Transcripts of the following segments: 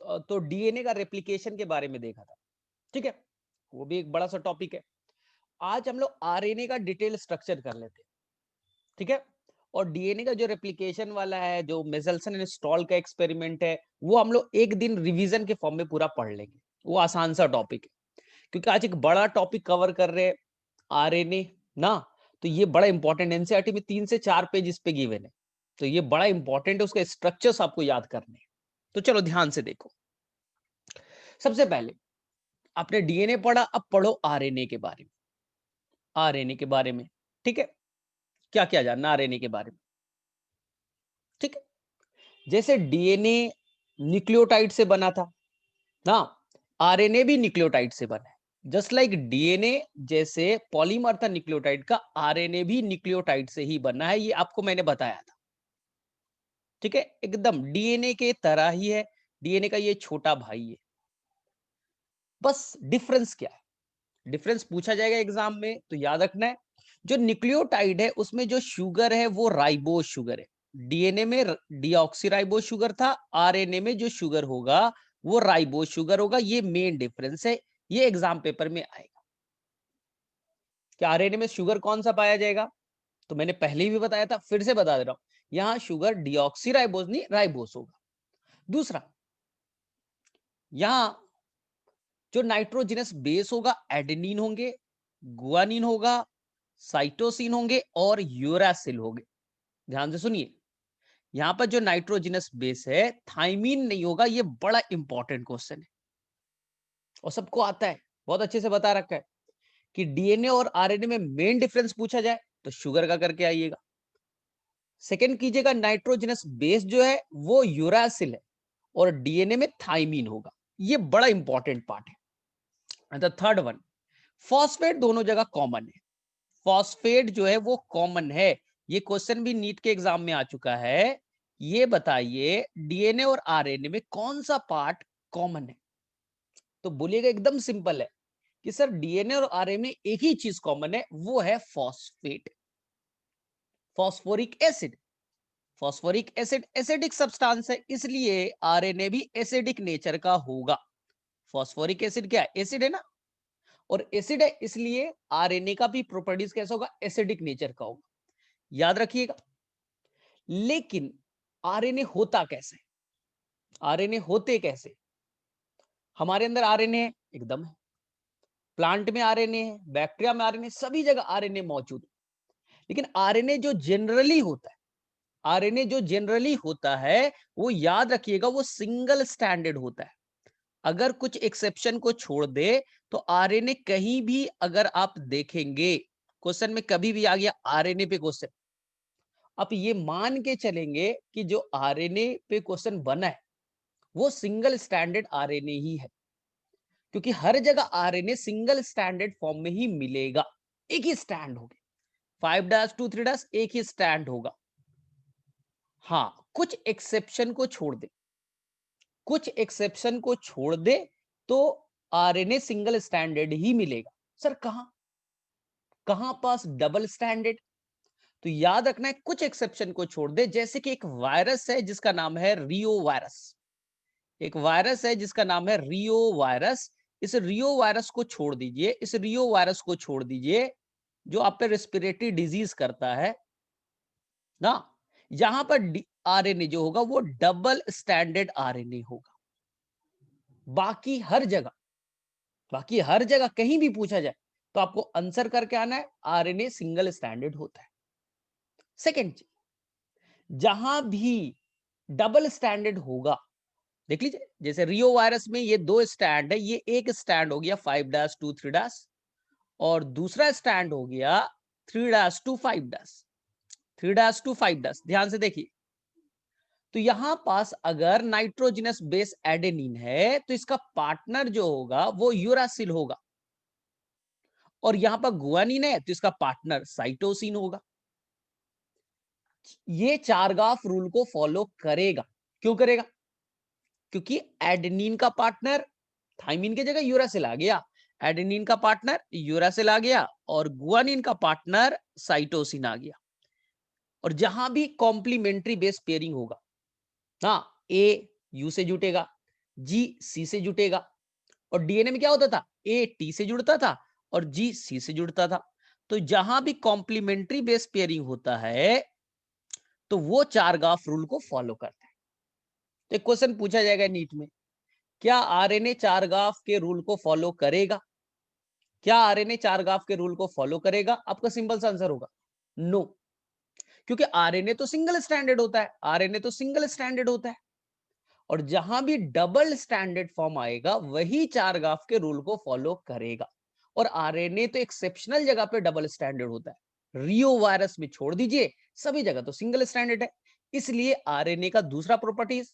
तो डीएनए का रेप्लिकेशन के बारे में देखा था, ठीक है, वो भी एक बड़ा सा टॉपिक है। आज हम लोग आरएनए का डिटेल स्ट्रक्चर कर लेते हैं, ठीक है। और डीएनए का जो रेप्लिकेशन वाला है, जो मेजल्सन एंड स्टॉल का एक्सपेरिमेंट है, वो हम लोग एक दिन रिवीजन के फॉर्म में पूरा पढ़ लेंगे। वो आसान सा टॉपिक है, क्योंकि आज एक बड़ा टॉपिक कवर कर रहे हैं, आरएनए ना। तो ये बड़ा इंपॉर्टेंट, एनसीईआरटी में 3 से 4 पेज इस पे गिवन है, तो ये बड़ा इंपॉर्टेंट है, उसका स्ट्रक्चर्स आपको याद करने हैं। तो चलो ध्यान से देखो। सबसे पहले आपने डीएनए पढ़ा, अब पढ़ो आरएनए के बारे में। आरएनए के बारे में, ठीक है, क्या क्या जानना आरएनए के बारे में, ठीक है। जैसे डीएनए न्यूक्लियोटाइड से बना था ना, आरएनए भी न्यूक्लियोटाइड से बना है। जस्ट लाइक डीएनए जैसे पॉलीमर था न्यूक्लियोटाइड का, आरएनए भी न्यूक्लियोटाइड से ही बना है, ये आपको मैंने बताया था, ठीक है। एकदम डीएनए के तरह ही है, डीएनए का ये छोटा भाई है। बस डिफरेंस क्या है, डिफरेंस पूछा जाएगा एग्जाम में, तो याद रखना है, जो न्यूक्लियोटाइड है उसमें जो शुगर है वो राइबोज शुगर है। डीएनए में डीऑक्सीराइबोज शुगर था, आरएनए में जो शुगर होगा वो राइबोज शुगर होगा। ये मेन डिफरेंस है, ये एग्जाम पेपर में आएगा कि आरएनए में शुगर कौन सा पाया जाएगा। तो मैंने पहले भी बताया था, फिर से बता दे रहा हूं, यहां शुगर डीऑक्सीराइबोज नहीं, राइबोज होगा। दूसरा, यहां जो नाइट्रोजनस बेस होगा, एडेनिन होंगे, गुआनिन होगा, साइटोसिन होंगे और यूरासिल होंगे। ध्यान से सुनिए, यहां पर जो नाइट्रोजनस बेस है, थाइमीन नहीं होगा। ये बड़ा इंपॉर्टेंट क्वेश्चन है और सबको आता है, बहुत अच्छे से बता रखा है कि डीएनए और आरएनए में मेन डिफरेंस पूछा जाए तो शुगर का करके आइएगा। सेकंड कीजिएगा, नाइट्रोजनस बेस जो है वो यूरासिल है और डीएनए में थाइमीन होगा। ये बड़ा इंपॉर्टेंट पार्ट है। द थर्ड वन, फॉस्फेट दोनों जगह कॉमन है। फॉस्फेट जो है वो कॉमन है, ये क्वेश्चन भी नीट के एग्जाम में आ चुका है। ये बताइए डीएनए और आरएनए में कौन सा पार्ट कॉमन है। तो बोलिएगा एकदम सिंपल है कि सर डीएनए और आरएनए में एक ही चीज कॉमन है, वो है phosphate, phosphoric acid. Phosphoric acid acidic substance है, इसलिए आरएनए भी एसिडिक नेचर का होगा। फॉस्फोरिक एसिड क्या है, एसिड है ना, और एसिड है, इसलिए आरएनए का भी प्रॉपर्टीज कैसा होगा, एसिडिक नेचर का होगा। याद रखिएगा। लेकिन आरएनए होता कैसे, आरएनए होते कैसे। हमारे अंदर आरएनए है, एकदम है। प्लांट में आरएनए है, बैक्टीरिया में आरएनए, सभी जगह आरएनए मौजूद है। लेकिन आरएनए जो जनरली होता है, आरएनए जो जनरली होता है, वो याद रखिएगा वो सिंगल स्टैंडर्ड होता है। अगर कुछ एक्सेप्शन को छोड़ दे तो आरएनए कहीं भी अगर आप देखेंगे, क्वेश्चन में कभी भी आ गया आरएनए पे क्वेश्चन, आप ये मान के चलेंगे कि जो आरएनए पे क्वेश्चन बना है वो सिंगल स्टैंडर्ड आरएनए ही है, क्योंकि हर जगह आरएनए सिंगल स्टैंडर्ड फॉर्म में ही मिलेगा। एक ही स्टैंड होगा, 5' 2' 3' एक ही स्टैंड होगा। हाँ, कुछ एक्सेप्शन को छोड़ दे, कुछ एक्सेप्शन को छोड़ दे तो आरएनए सिंगल स्टैंडर्ड ही मिलेगा। सर कहां, कहां पास डबल स्टैंडर्ड। तो याद रखना है, कुछ एक्सेप्शन को छोड़ दे, जैसे कि एक वायरस है जिसका नाम है रियो वायरस। एक वायरस है जिसका नाम है रियो वायरस। इस रियो वायरस को छोड़ दीजिए, इस रियो वायरस को छोड़ दीजिए, जो आप पे रेस्पिरेटरी डिजीज करता है ना, यहां पर आरएनए जो होगा वो डबल स्टैंडर्ड आरएनए होगा। बाकी हर जगह, बाकी हर जगह कहीं भी पूछा जाए तो आपको आंसर करके आना है, आरएनए सिंगल स्टैंडर्ड होता है। सेकेंड चीज, जहां भी डबल स्टैंडर्ड होगा, देख लीजिए, जैसे रियो वायरस में ये 2 स्टैंड है, ये एक स्टैंड हो गया 5' 2' 3' और दूसरा स्टैंड हो गया 3' 2' 5' 3' 2' 5' ध्यान से देखिए। तो यहां पास अगर नाइट्रोजनस बेस एडेनिन है तो इसका पार्टनर जो होगा वो यूरासिल होगा, और यहां पर गुआनिन है तो इसका पार्टनर साइटोसिन होगा। ये चारगाफ रूल को फॉलो करेगा। क्यों करेगा, क्योंकि एडेनिन का पार्टनर थाइमिन की जगह यूरासिल आ गया, एडेनिन का पार्टनर यूरासिल आ गया और गुआनिन का पार्टनर साइटोसिन आ गया। और जहां भी कॉम्प्लीमेंट्री बेस पेयरिंग होगा ना, ए यू से जुटेगा, जी सी से जुटेगा। और डीएनए में क्या होता था, ए टी से जुड़ता था और जी सी से जुड़ता था। तो जहां भी कॉम्प्लीमेंट्री बेस पेयरिंग होता है तो वो चार गाफ रूल को फॉलो करता है। तो एक क्वेश्चन पूछा जाएगा नीट में, क्या आरएनए चार गाफ के रूल को फॉलो करेगा? क्या आरएनए चार गाफ के रूल को फॉलो करेगा? आपका सिंपल सा आंसर होगा नो, क्योंकि आरएनए तो सिंगल स्टैंडर्ड होता है, आरएनए तो सिंगल स्टैंडर्ड होता है। और जहां भी डबल स्टैंडर्ड फॉर्म आएगा वही चार गाफ के रूल को फॉलो करेगा। और आरएनए तो एक्सेप्शनल जगह पे डबल स्टैंडर्ड होता है, रियो वायरस में छोड़ दीजिए, सभी जगह तो सिंगल स्टैंडर्ड है। इसलिए आरएनए का दूसरा प्रॉपर्टीज,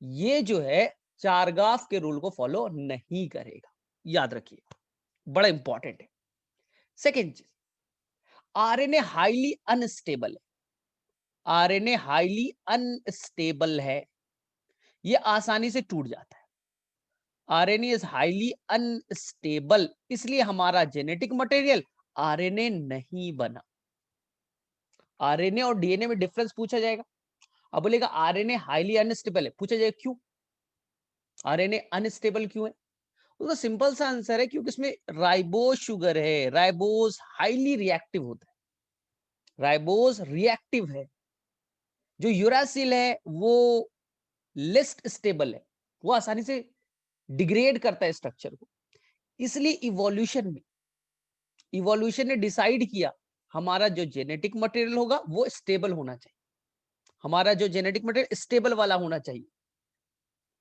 ये जो है चार गाफ के रूल को फॉलो नहीं करेगा, याद रखिए, बड़ा इंपॉर्टेंट है। सेकेंड चीज, आरएनए हाईली अनस्टेबल है। आरएनए हाईली अनस्टेबल है, ये आसानी से टूट जाता है। आरएनए इज हाईली अनस्टेबल, इसलिए हमारा जेनेटिक मटेरियल आरएनए नहीं बना। आरएनए और डीएनए में डिफरेंस पूछा जाएगा। अब बोलेगा आरएनए हाईली अनस्टेबल है, पूछा जाएगा क्यों आरएनए अनस्टेबल क्यों है? उसका सिंपल सा आंसर है क्योंकि इसमें राइबोज शुगर है, राइबोज हाईली रिएक्टिव होता है, राइबोज रिएक्टिव है। जो यूरासिल है वो लेस्ट स्टेबल है, वो आसानी से डिग्रेड करता है स्ट्रक्चर को। इसलिए इवोल्यूशन ने डिसाइड किया हमारा जो जेनेटिक मटेरियल होगा वो स्टेबल होना चाहिए, हमारा जो जेनेटिक मटेरियल स्टेबल वाला होना चाहिए।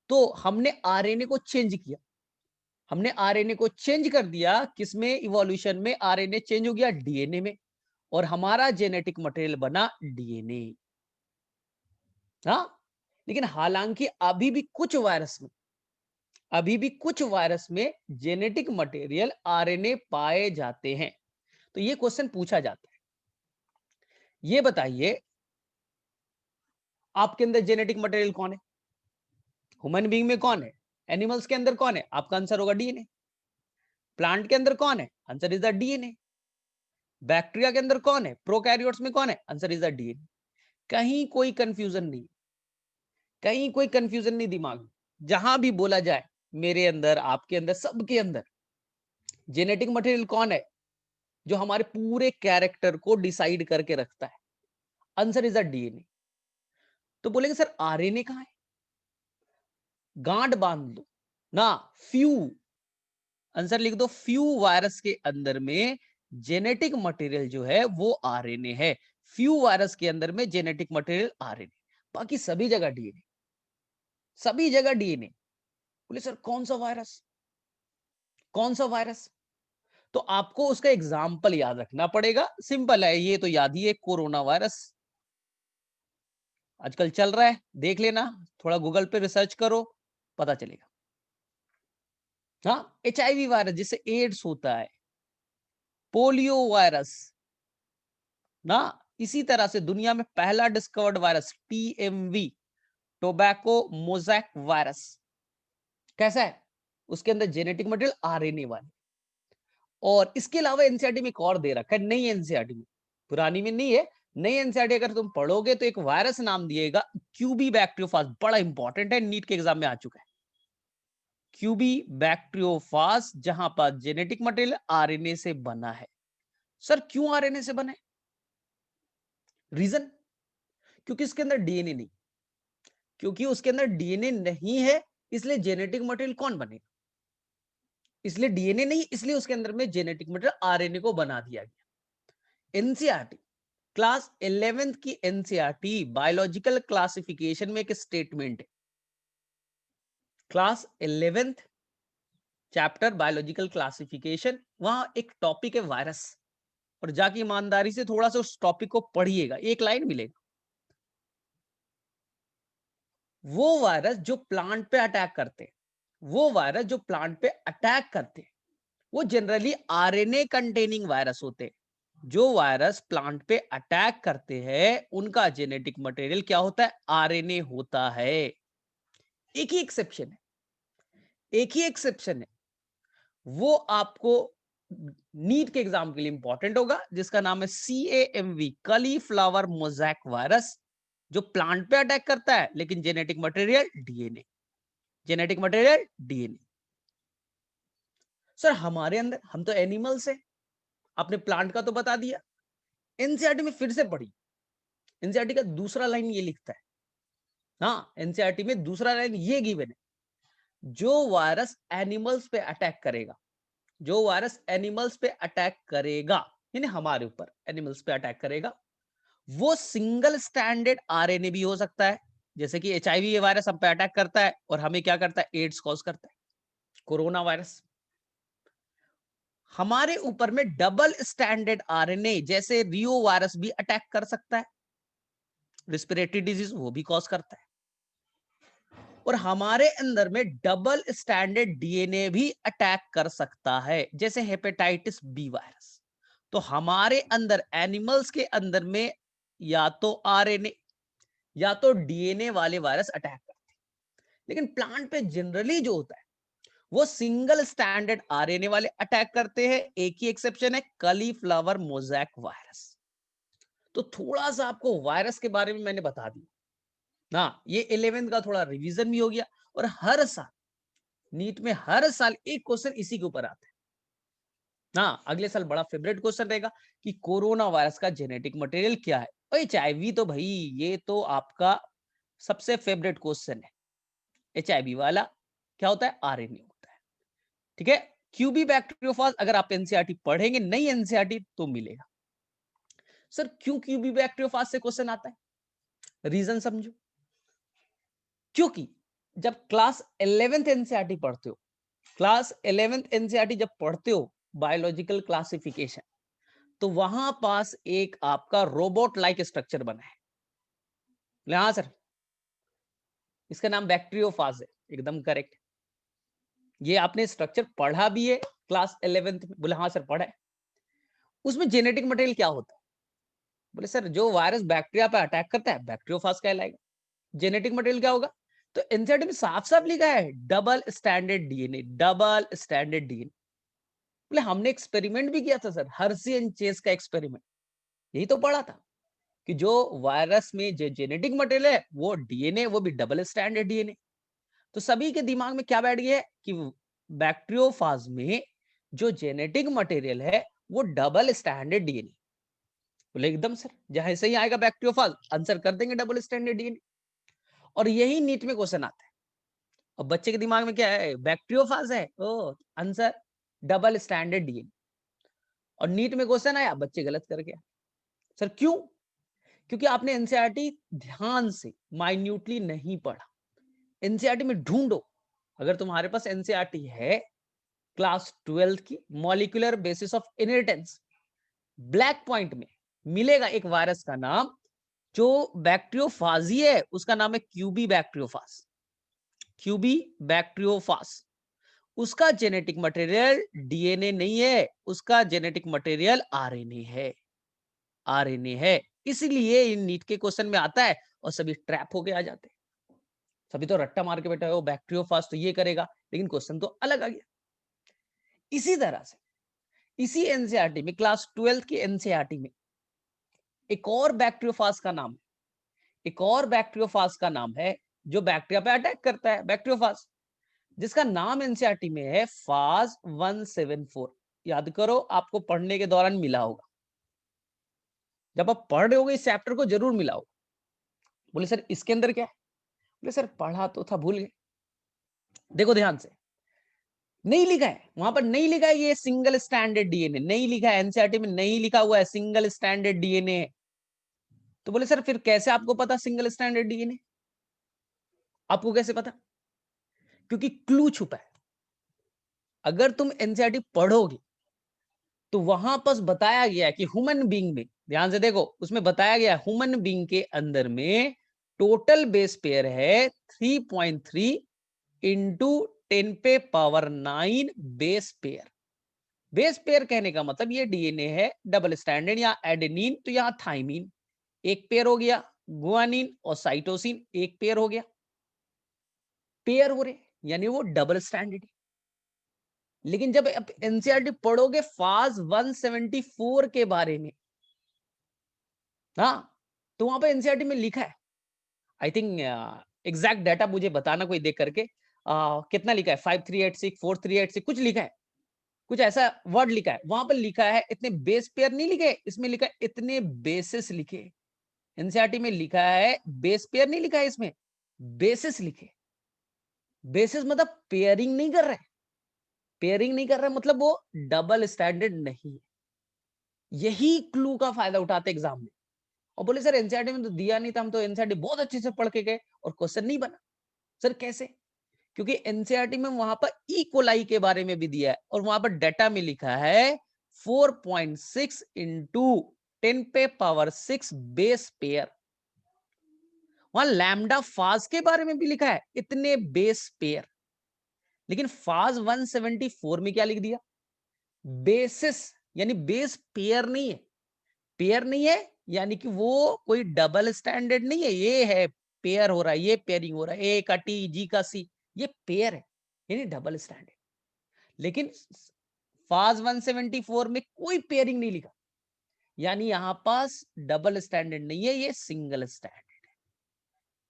तो हमने आरएनए को चेंज किया, हमने आरएनए को चेंज कर दिया, किसमें? इवोल्यूशन में आरएनए चेंज हो गया डीएनए में, और हमारा जेनेटिक मटेरियल बना डीएनए। हाँ, लेकिन हालांकि अभी भी कुछ वायरस में जेनेटिक मटेरियल आरएनए पाए जाते हैं। तो ये क्वेश्चन पूछा जाता है, ये बताइए आपके अंदर जेनेटिक मटेरियल कौन है? ह्यूमन बीइंग में कौन है? एनिमल्स के अंदर कौन है? आपका आंसर होगा डीएनए। प्लांट के अंदर कौन है? Answer is the DNA. Bacteria के अंदर कौन है? प्रोकैरियोट्स में कौन है? Answer is the DNA. कहीं कोई कंफ्यूजन नहीं, कहीं कोई कंफ्यूजन नहीं दिमाग में। जहां भी बोला जाए मेरे अंदर, आपके अंदर, सबके अंदर जेनेटिक मटेरियल कौन है जो हमारे पूरे कैरेक्टर को डिसाइड करके रखता है? Answer is the DNA. तो बोलेंगे सर आरएनए कहां है? गांठ बांध दो ना, फ्यू, आंसर लिख दो, फ्यू वायरस के अंदर में जेनेटिक मटेरियल जो है वो आरएनए है। फ्यू वायरस के अंदर में जेनेटिक मटेरियल आरएनए, बाकी सभी जगह डीएनए, सभी जगह डीएनए। बोले सर कौन सा वायरस, कौन सा वायरस? तो आपको उसका एग्जाम्पल याद रखना पड़ेगा, सिंपल है, ये तो याद ही है, कोरोना वायरस आजकल चल रहा है, देख लेना, थोड़ा गूगल पे रिसर्च करो, पता चलेगा। हाँ, एचआईवी वायरस जिससे एड्स होता है, पोलियो वायरस ना, इसी तरह से दुनिया में पहला discovered virus TMV, tobacco mosaic virus, कैसा है? उसके अंदर जेनेटिक मटेरियल आरएनए वाले। और इसके अलावा एनसीईआरटी में एक और दे रखा है, नई एनसीईआरटी में, पुरानी में नहीं है, नई एनसीईआरटी अगर तुम पढ़ोगे तो एक वायरस नाम दिएगा क्यूबी बैक्टीरियोफाज, बड़ा इंपॉर्टेंट है, नीट के एग्जाम में आ चुका है। क्यूबी बैक्टीरियोफाज, जहां पर जेनेटिक मटेरियल आरएनए से बना है। सर क्यों आरएनए से बना है? रीजन, क्योंकि इसके अंदर डीएनए नहीं, क्योंकि उसके अंदर डीएनए नहीं है, इसलिए जेनेटिक मटेरियल कौन बनेगा? इसलिए डीएनए नहीं, इसलिए उसके अंदर में जेनेटिक मटेरियल आरएनए को बना दिया गया। एनसीईआरटी क्लास 11th की एनसीईआरटी बायोलॉजिकल क्लासिफिकेशन में एक स्टेटमेंट है, class 11th chapter biological classification, वहां एक टॉपिक है वायरस, और जाके ईमानदारी से थोड़ा सा उस टॉपिक को पढ़िएगा, एक लाइन मिलेगा। वो वायरस जो प्लांट पे अटैक करते हैं, वो वायरस जो प्लांट पे अटैक करते हैं, वो जनरली आरएनए कंटेनिंग वायरस होते हैं। जो वायरस प्लांट पे अटैक करते हैं उनका जेनेटिक मटेरियल क्या होता है? आरएनए होता है। एक ही एक्सेप्शन है, एक ही एक्सेप्शन है, वो आपको नीट के एग्जाम के लिए इंपॉर्टेंट होगा, जिसका नाम है CAMV, कलीफ्लावर मोजैक वायरस, जो प्लांट पे अटैक करता है लेकिन genetic material DNA, genetic material DNA. Sir हमारे अंदर, हम तो एनिमल्स है, आपने प्लांट का तो बता दिया। एनसीईआरटी में फिर से पढ़ी, एनसीईआरटी का दूसरा लाइन ये लिखता है, हाँ एनसीईआरटी में दूसरा लाइन ये गिवन है, जो वायरस एनिमल्स पे अटैक करेगा, जो वायरस एनिमल्स पे अटैक करेगा, यानी हमारे ऊपर एनिमल्स पे अटैक करेगा, वो सिंगल स्टैंडर्ड आरएनए भी हो सकता है। जैसे कि एचआईवी ये वायरस हम पे अटैक करता है और हमें क्या करता है, एड्स कॉज करता है, कोरोना वायरस। हमारे ऊपर में डबल स्टैंडर्ड आरएनए जैसे रियो वायरस भी अटैक कर सकता है, रिस्पिरेटरी डिजीज वो भी कॉज करता है। और हमारे अंदर में डबल स्टैंडर्ड डीएनए भी अटैक कर सकता है, जैसे हेपेटाइटिस बी वायरस। तो हमारे अंदर एनिमल्स के अंदर में या तो आरएनए या तो डीएनए वाले वायरस अटैक करते हैं, लेकिन प्लांट पे जनरली जो होता है वो सिंगल स्टैंडर्ड आरएनए वाले अटैक करते हैं। एक ही एक्सेप्शन है, कॉलीफ्लावर मोज़ैक वायरस। तो थोड़ा सा आपको वायरस के बारे में मैंने बता दिया ना, ये 11th का थोड़ा रिवीजन भी हो गया। और हर साल नीट में हर साल एक क्वेश्चन इसी के ऊपर आता है ना। अगले साल बड़ा फेवरेट क्वेश्चन रहेगा कि कोरोना वायरस का जेनेटिक मटेरियल क्या है। एचआईवी तो भाई ये तो आपका सबसे फेवरेट क्वेश्चन है। एचआईवी वाला क्या होता है, आरएनए होता है। ठीक है, क्यूबी बैक्टीरियोफाज अगर आप एनसीईआरटी पढ़ेंगे, नहीं एनसीईआरटी तो मिलेगा। सर क्यों क्यूबी बैक्टीरियोफाज से क्वेश्चन आता है, रीजन समझो। क्योंकि जब क्लास 11th एनसीईआरटी पढ़ते हो, क्लास 11th एनसीईआरटी जब पढ़ते हो बायोलॉजिकल क्लासिफिकेशन, तो वहां पास एक आपका रोबोट लाइक स्ट्रक्चर बना है। हाँ सर, इसका नाम बैक्टीरियोफाज है, एकदम करेक्ट। ये आपने स्ट्रक्चर पढ़ा भी है क्लास 11th में? बोले हाँ सर पढ़ा है। उसमें जेनेटिक मटेरियल क्या होता है? बोले सर जो वायरस बैक्टीरिया पे अटैक करता है बैक्टीरियोफाज कहलाएगा। जेनेटिक मटेरियल क्या होगा? तो एनसीईआरटी में साफ साफ लिखा है double standard DNA, double standard DNA. बोले हमने एक्सपेरिमेंट भी किया था सर, हर्सी एंड चेस का एक्सपेरिमेंट, यही तो पढ़ा था कि जो वायरस में जो जेनेटिक मटेरियल है वो डीएनए, वो भी डबल स्टैंडर्ड डीएनए। तो सभी के दिमाग में क्या बैठ गया है कि बैक्टीरियोफाज में जो जेनेटिक मटेरियल है वो डबल स्टैंडर्ड डीएनए। बोले एकदम सर, जहां से ही आएगा बैक्टीरियोफाज आंसर कर देंगे डबल स्टैंडर्ड डीएनए। और यही नीट में क्वेश्चन आता है। और बच्चे के दिमाग में क्या है, बैक्टीरियोफाज है, ओ आंसर डबल स्टैंडर्ड डीएनए। और नीट में क्वेश्चन आया, बच्चे गलत कर गया। सर क्यों? क्योंकि आपने एनसीईआरटी ध्यान से माइन्यूटली नहीं पढ़ा। एनसीईआरटी में ढूंढो, अगर तुम्हारे पास एनसीईआरटी है क्लास 12th की molecular basis of inheritance, black point में मिलेगा एक वायरस का नाम जो बैक्टीरियोफाजी है, उसका नाम है क्यूबी बैक्टीरियोफाज। क्यूबी बैक्टीरियोफाज, उसका जेनेटिक मटेरियल डीएनए नहीं है, उसका जेनेटिक मटेरियल आरएनए है, आरएनए है। इसलिए इन नीट के क्वेश्चन में आता है और सभी ट्रैप होके आ जाते हैं। सभी तो रट्टा मार के बैठा है, वो बैक्टीरियोफाज तो ये करेगा, लेकिन क्वेश्चन तो अलग आ गया। इसी तरह से इसी एनसीईआरटी में क्लास 12th की एनसीईआरटी में एक और बैक्टीरियोफाज का नाम, एक और बैक्टीरियोफाज का नाम है जो बैक्टीरिया पे अटैक करता है, बैक्टीरियोफाज, जिसका नाम एनसीईआरटी में है फाज 174। याद करो, आपको पढ़ने के दौरान मिला होगा, जब आप पढ़ रहे होगे इस चैप्टर को जरूर मिला होगा। बोले सर इसके अंदर क्या है? बोले सर पढ़ा तो था, भूल गए। देखो ध्यान से, नहीं लिखा है वहां पर, नहीं लिखा है ये सिंगल स्टैंडर्ड डीएनए, नहीं लिखा है एनसीईआरटी में, नहीं लिखा हुआ है सिंगल स्टैंडर्ड डीएनए। तो बोले सर फिर कैसे आपको पता सिंगल स्टैंडर्ड डीएनए? आपको कैसे पता? क्योंकि क्लू छुपा है। अगर तुम एनसीईआरटी पढ़ोगे तो वहां पर बताया गया है कि ह्यूमन बीइंग में, ध्यान से देखो, उसमें बताया गया है ह्यूमन बीइंग के अंदर में टोटल बेस पेयर है 3.3 इंटू 10 पे power 9 base pair. Base pair कहने का मतलब ये डीएनए है डबल स्टैंडर्ड, या एडेनिन तो यहाँ थाइमिन एक पेयर हो गया, गुआनिन और साइटोसिन एक पेयर हो गया, पेयर हो रहे, यानी वो डबल स्टैंडर्ड। लेकिन जब आप एनसीईआरटी पढ़ोगे फाज 174 के बारे में, हाँ, तो वहां पे एनसीईआरटी में लिखा है, आई थिंक एग्जैक्ट डाटा मुझे बताना कोई देख करके, कितना लिखा है 5386 4386 कुछ लिखा है, कुछ ऐसा वर्ड लिखा है, वहां पर लिखा है इतने बेस पेयर नहीं लिखे, इसमें लिखा है इतने बेसिस लिखे। एनसीईआरटी में लिखा है बेस पेयर नहीं लिखा है, इसमें बेसिस लिखे। बेसिस मतलब पेयरिंग नहीं कर रहे, पेयरिंग नहीं कर रहे मतलब वो डबल स्टैंडर्ड नहीं है। यही क्लू का फायदा उठाते एग्जाम में। और बोले सर एनसीईआरटी में तो दिया नहीं था, हम तो एनसीईआरटी बहुत अच्छे से पढ़ के गए और क्वेश्चन नहीं बना। सर कैसे? क्योंकि एनसीईआरटी में वहां पर ई कोलाई के बारे में भी दिया है और वहां पर डाटा में लिखा है 4.6 इंटू 10 पे पावर 6 बेस पेयर। वहां लैम्डा फाज के बारे में भी लिखा है इतने बेस पेयर। लेकिन फाज 174 में क्या लिख दिया? बेसिस, यानी बेस पेयर नहीं है। पेयर नहीं है यानी कि वो कोई डबल स्टैंडर्ड नहीं है, ये है पेयर हो रहा है, ये पेयरिंग हो रहा है, ए का टी जी का सी, ये पेयर है यानी डबल स्टैंडर्ड। लेकिन फाज 174 में कोई पेयरिंग नहीं लिखा, यानी यहां पास डबल स्टैंडर्ड नहीं है, ये सिंगल स्टैंडर्ड।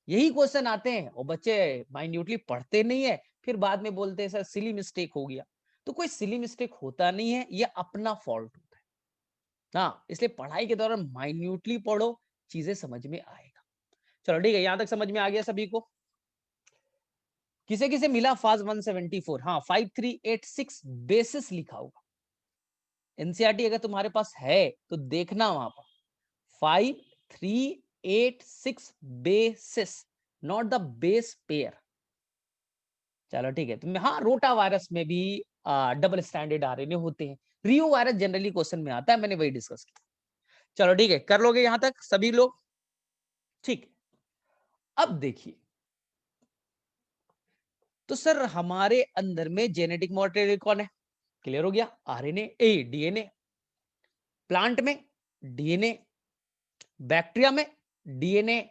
यही क्वेश्चन आते हैं और बच्चे माइन्यूटली पढ़ते नहीं है, फिर बाद में बोलते हैं सर सिली मिस्टेक हो गया। तो कोई सिली मिस्टेक होता नहीं है, ये अपना फॉल्ट होता है। हाँ, इसलिए पढ़ाई के दौरान माइन्यूटली पढ़ो, चीजें समझ में आएगा। चलो ठीक है, यहां तक समझ में आ गया सभी को। किसे किसे मिला फाज 174? हाँ 5386 बेसिस लिखा होगा। एनसीईआरटी अगर तुम्हारे पास है तो देखना वहां पर 5386 basis, not the base pair. चलो ठीक है, तुम हाँ रोटा वायरस में भी डबल स्टैंडर्ड आरएनए होते हैं। रियो वायरस जनरली क्वेश्चन में आता है, मैंने वही डिस्कस किया। चलो ठीक है, कर लोगे यहां तक सभी लोग? ठीक है, अब देखिए तो सर हमारे अंदर में जेनेटिक मटेरियल कौन है? क्लियर हो गया, आरएनए ए डीएनए। प्लांट में डीएनए, बैक्टीरिया में डीएनए।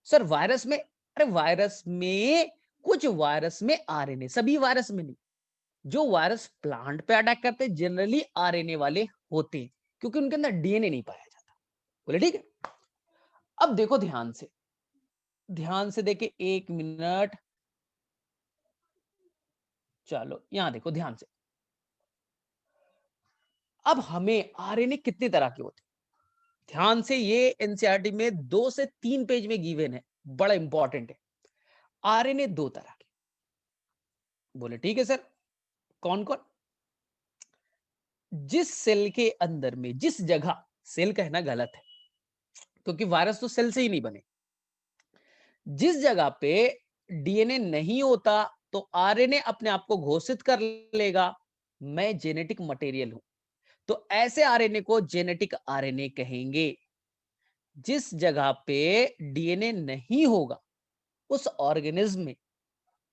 सर वायरस में, अरे वायरस में कुछ वायरस में आरएनए, सभी वायरस में नहीं। जो वायरस प्लांट पे अटैक करते हैं जनरली आरएनए वाले होते हैं, क्योंकि उनके अंदर डीएनए नहीं पाया जाता। बोले ठीक है। अब देखो ध्यान से, ध्यान से देखे, एक मिनट। चलो यहां देखो ध्यान से। अब हमें आरएनए कितने तरह के होते हैं ध्यान से, ये एनसीईआरटी में 2 से 3 पेज में गिवन है, बड़ा इंपॉर्टेंट है। आरएनए 2 तरह के। बोले ठीक है सर, कौन कौन? जिस सेल के अंदर में, जिस जगह, सेल कहना गलत है क्योंकि वायरस तो सेल से ही नहीं बने, जिस जगह पे डीएनए नहीं होता तो आरएनए अपने आप को घोषित कर लेगा मैं जेनेटिक मटेरियल हूं। तो ऐसे आरएनए को जेनेटिक आरएनए कहेंगे। जिस जगह पे डीएनए नहीं होगा उस ऑर्गेनिज्म में